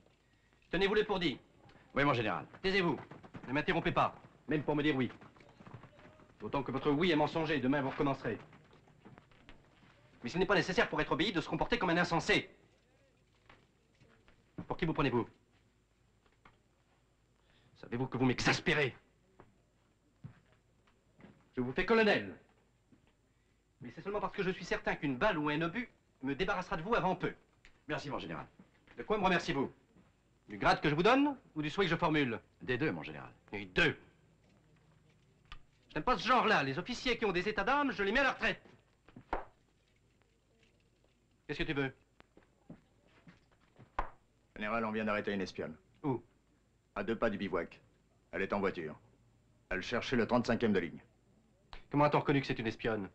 Tenez-vous-les pour dit. Oui, mon général. Taisez-vous. Ne m'interrompez pas, même pour me dire oui. D'autant que votre oui est mensonger. Demain, vous recommencerez. Mais ce n'est pas nécessaire pour être obéi de se comporter comme un insensé. Pour qui vous prenez-vous? Savez-vous que vous m'exaspérez? Je vous fais colonel. Mais c'est seulement parce que je suis certain qu'une balle ou un obus me débarrassera de vous avant peu. Merci, mon général. De quoi me remerciez-vous? Du grade que je vous donne ou du souhait que je formule? Des deux, mon général. Les deux. Je n'aime pas ce genre-là. Les officiers qui ont des états d'âme, je les mets à la retraite. Qu'est-ce que tu veux? Général, on vient d'arrêter une espionne. Où? À 2 pas du bivouac. Elle est en voiture. Elle cherchait le 35e de ligne. Comment a-t-on reconnu que c'est une espionne?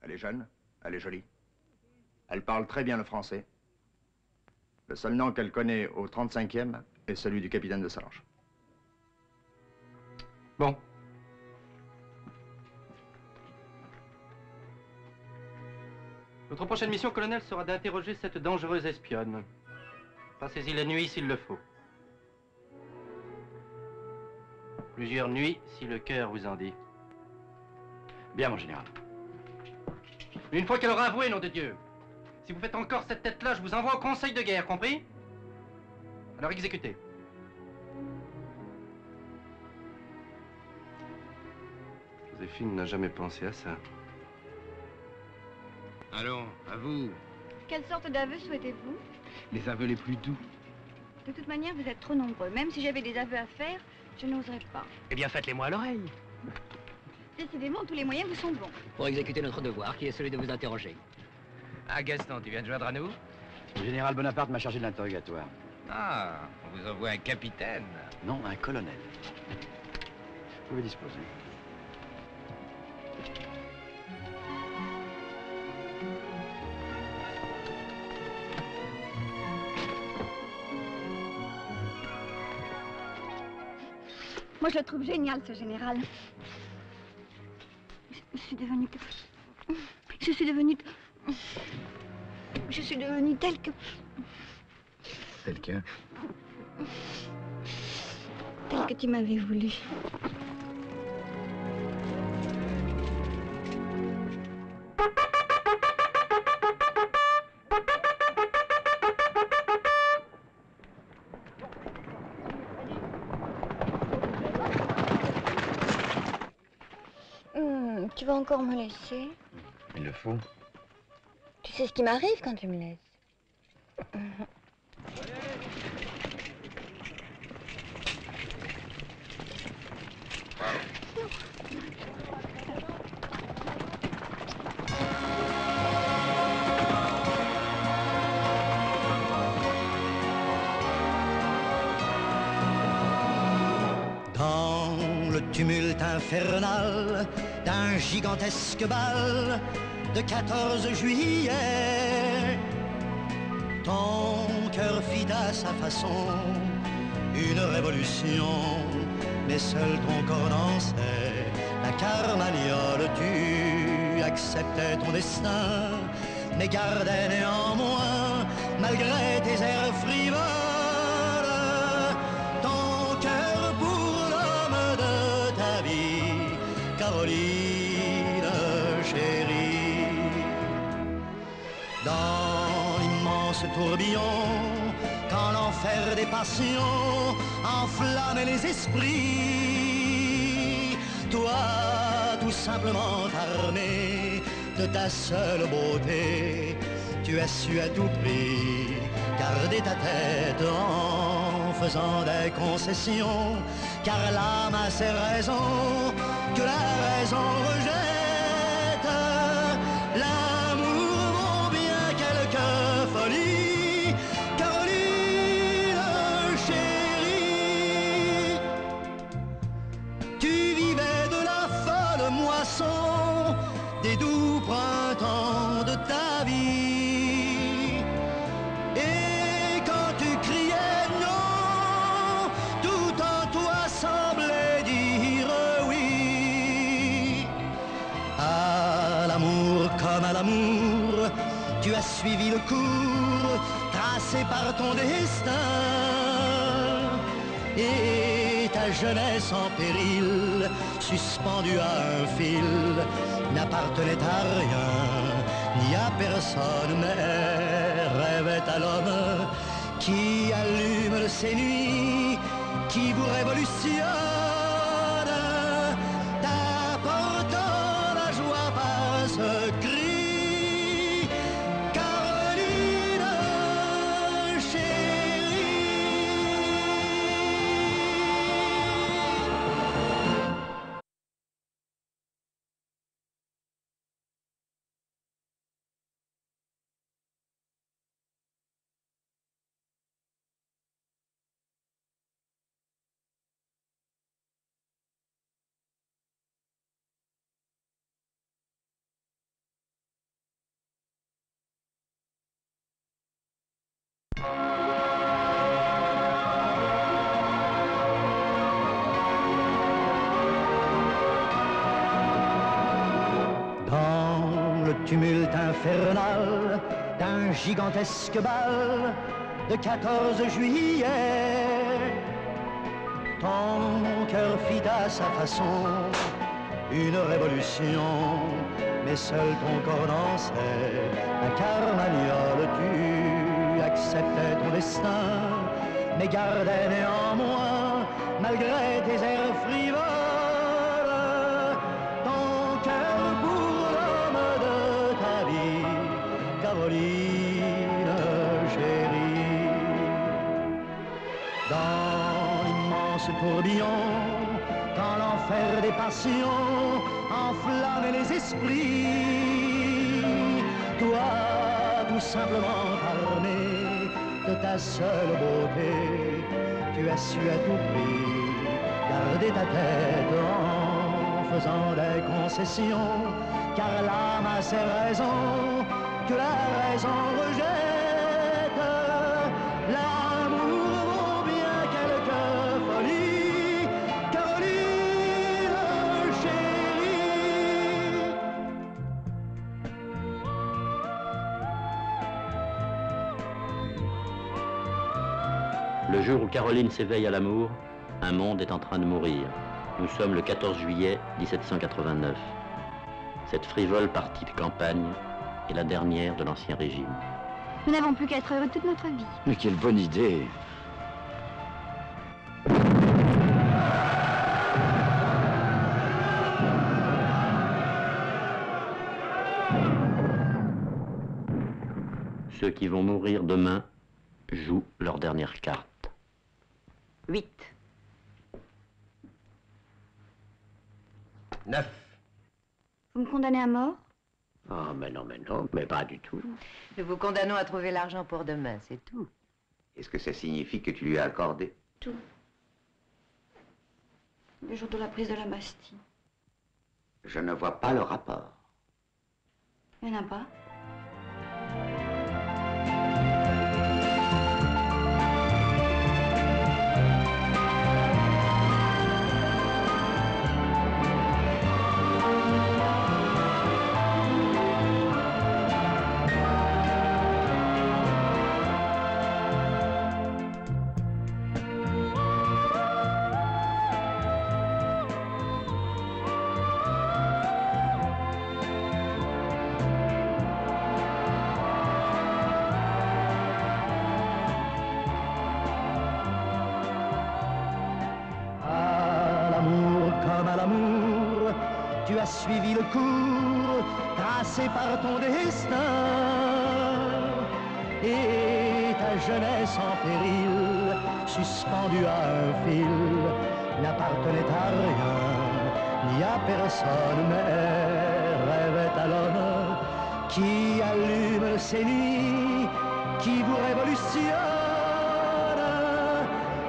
Elle est jeune, elle est jolie. Elle parle très bien le français. Le seul nom qu'elle connaît au 35e est celui du capitaine de Salange. Bon. Notre prochaine mission, colonel, sera d'interroger cette dangereuse espionne. Passez-y la nuit s'il le faut. Plusieurs nuits, si le cœur vous en dit. Bien, mon général. Une fois qu'elle aura avoué, nom de Dieu, si vous faites encore cette tête-là, je vous envoie au conseil de guerre, compris? Alors exécutez. Joséphine n'a jamais pensé à ça. Allons, à vous. Quelle sorte d'aveux souhaitez-vous? Les aveux les plus doux. De toute manière, vous êtes trop nombreux. Même si j'avais des aveux à faire, je n'oserais pas. Eh bien, faites-les-moi à l'oreille. Décidément, tous les moyens vous sont bons. Pour exécuter notre devoir, qui est celui de vous interroger. Ah, Gaston, tu viens de joindre à nous? Le général Bonaparte m'a chargé de l'interrogatoire. Ah, on vous envoie un capitaine. Non, un colonel. Vous pouvez disposer. Moi, je le trouve génial, ce général. Je suis devenue... Je suis devenue telle que... Tel que... Telle que tu m'avais voulu. Tu vas encore me laisser? Il le faut. Tu sais ce qui m'arrive quand tu me laisses? Dans le tumulte infernal d'un gigantesque bal de 14 juillet, ton cœur fit à sa façon une révolution, mais seul ton corps dansait la carmagnole. Tu acceptais ton destin, mais gardais néanmoins, malgré tes airs frivoles, ton cœur pour l'homme de ta vie, Caroline chérie. Dans l'immense tourbillon, quand l'enfer des passions enflammait les esprits, toi, tout simplement armé de ta seule beauté, tu as su à tout prix garder ta tête en faisant des concessions, car l'âme a ses raisons que la raison rejette. L'amour vaut bien quelques folies, Caroline chérie. Tu vivais de la folle moisson des doux printemps de ta vie, et quand tu criais non, tout en toi semblait dire oui. À l'amour comme à l'amour, tu as suivi le cours tracé par ton destin, et ta jeunesse en péril, suspendue à un fil, n'appartenait à rien, ni à personne, mais rêvait à l'homme qui allume ces nuits, qui vous révolutionne. tumulte infernal d'un gigantesque bal de 14 juillet. Ton cœur fit à sa façon une révolution, mais seul ton corps dansait la carmagnole. Tu acceptais ton destin, mais gardais néanmoins, malgré tes airs frivoles, ton cœur pour l'homme de ta vie, Caroline chérie. Dans l'immense tourbillon, quand l'enfer des passions enflammait les esprits, toi, tout simplement armé de ta seule beauté, tu as su à tout prix garder ta tête en faisant des concessions, car l'âme a ses raisons que la raison rejette. L'amour vaut bien quelques folies, Caroline chérie. Le jour où Caroline s'éveille à l'amour, un monde est en train de mourir. Nous sommes le 14 juillet 1789. Cette frivole partie de campagne est la dernière de l'Ancien Régime. Nous n'avons plus qu'à être heureux toute notre vie. Mais quelle bonne idée! Ceux qui vont mourir demain jouent leur dernière carte. 8. 9. Vous me condamnez à mort? Oh, mais non, mais pas du tout. Nous vous condamnons à trouver l'argent pour demain, c'est tout. Est-ce que ça signifie que tu lui as accordé? Tout. Le jour de la prise de la Bastille. Je ne vois pas le rapport. Il n'y en a pas? Tu as suivi le cours tracé par ton destin, et ta jeunesse en péril, suspendue à un fil, n'appartenait à rien, ni à personne, mais rêvait à l'homme qui allume ses nuits, qui vous révolutionne,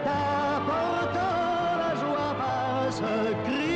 t'apportant la joie par ce cri.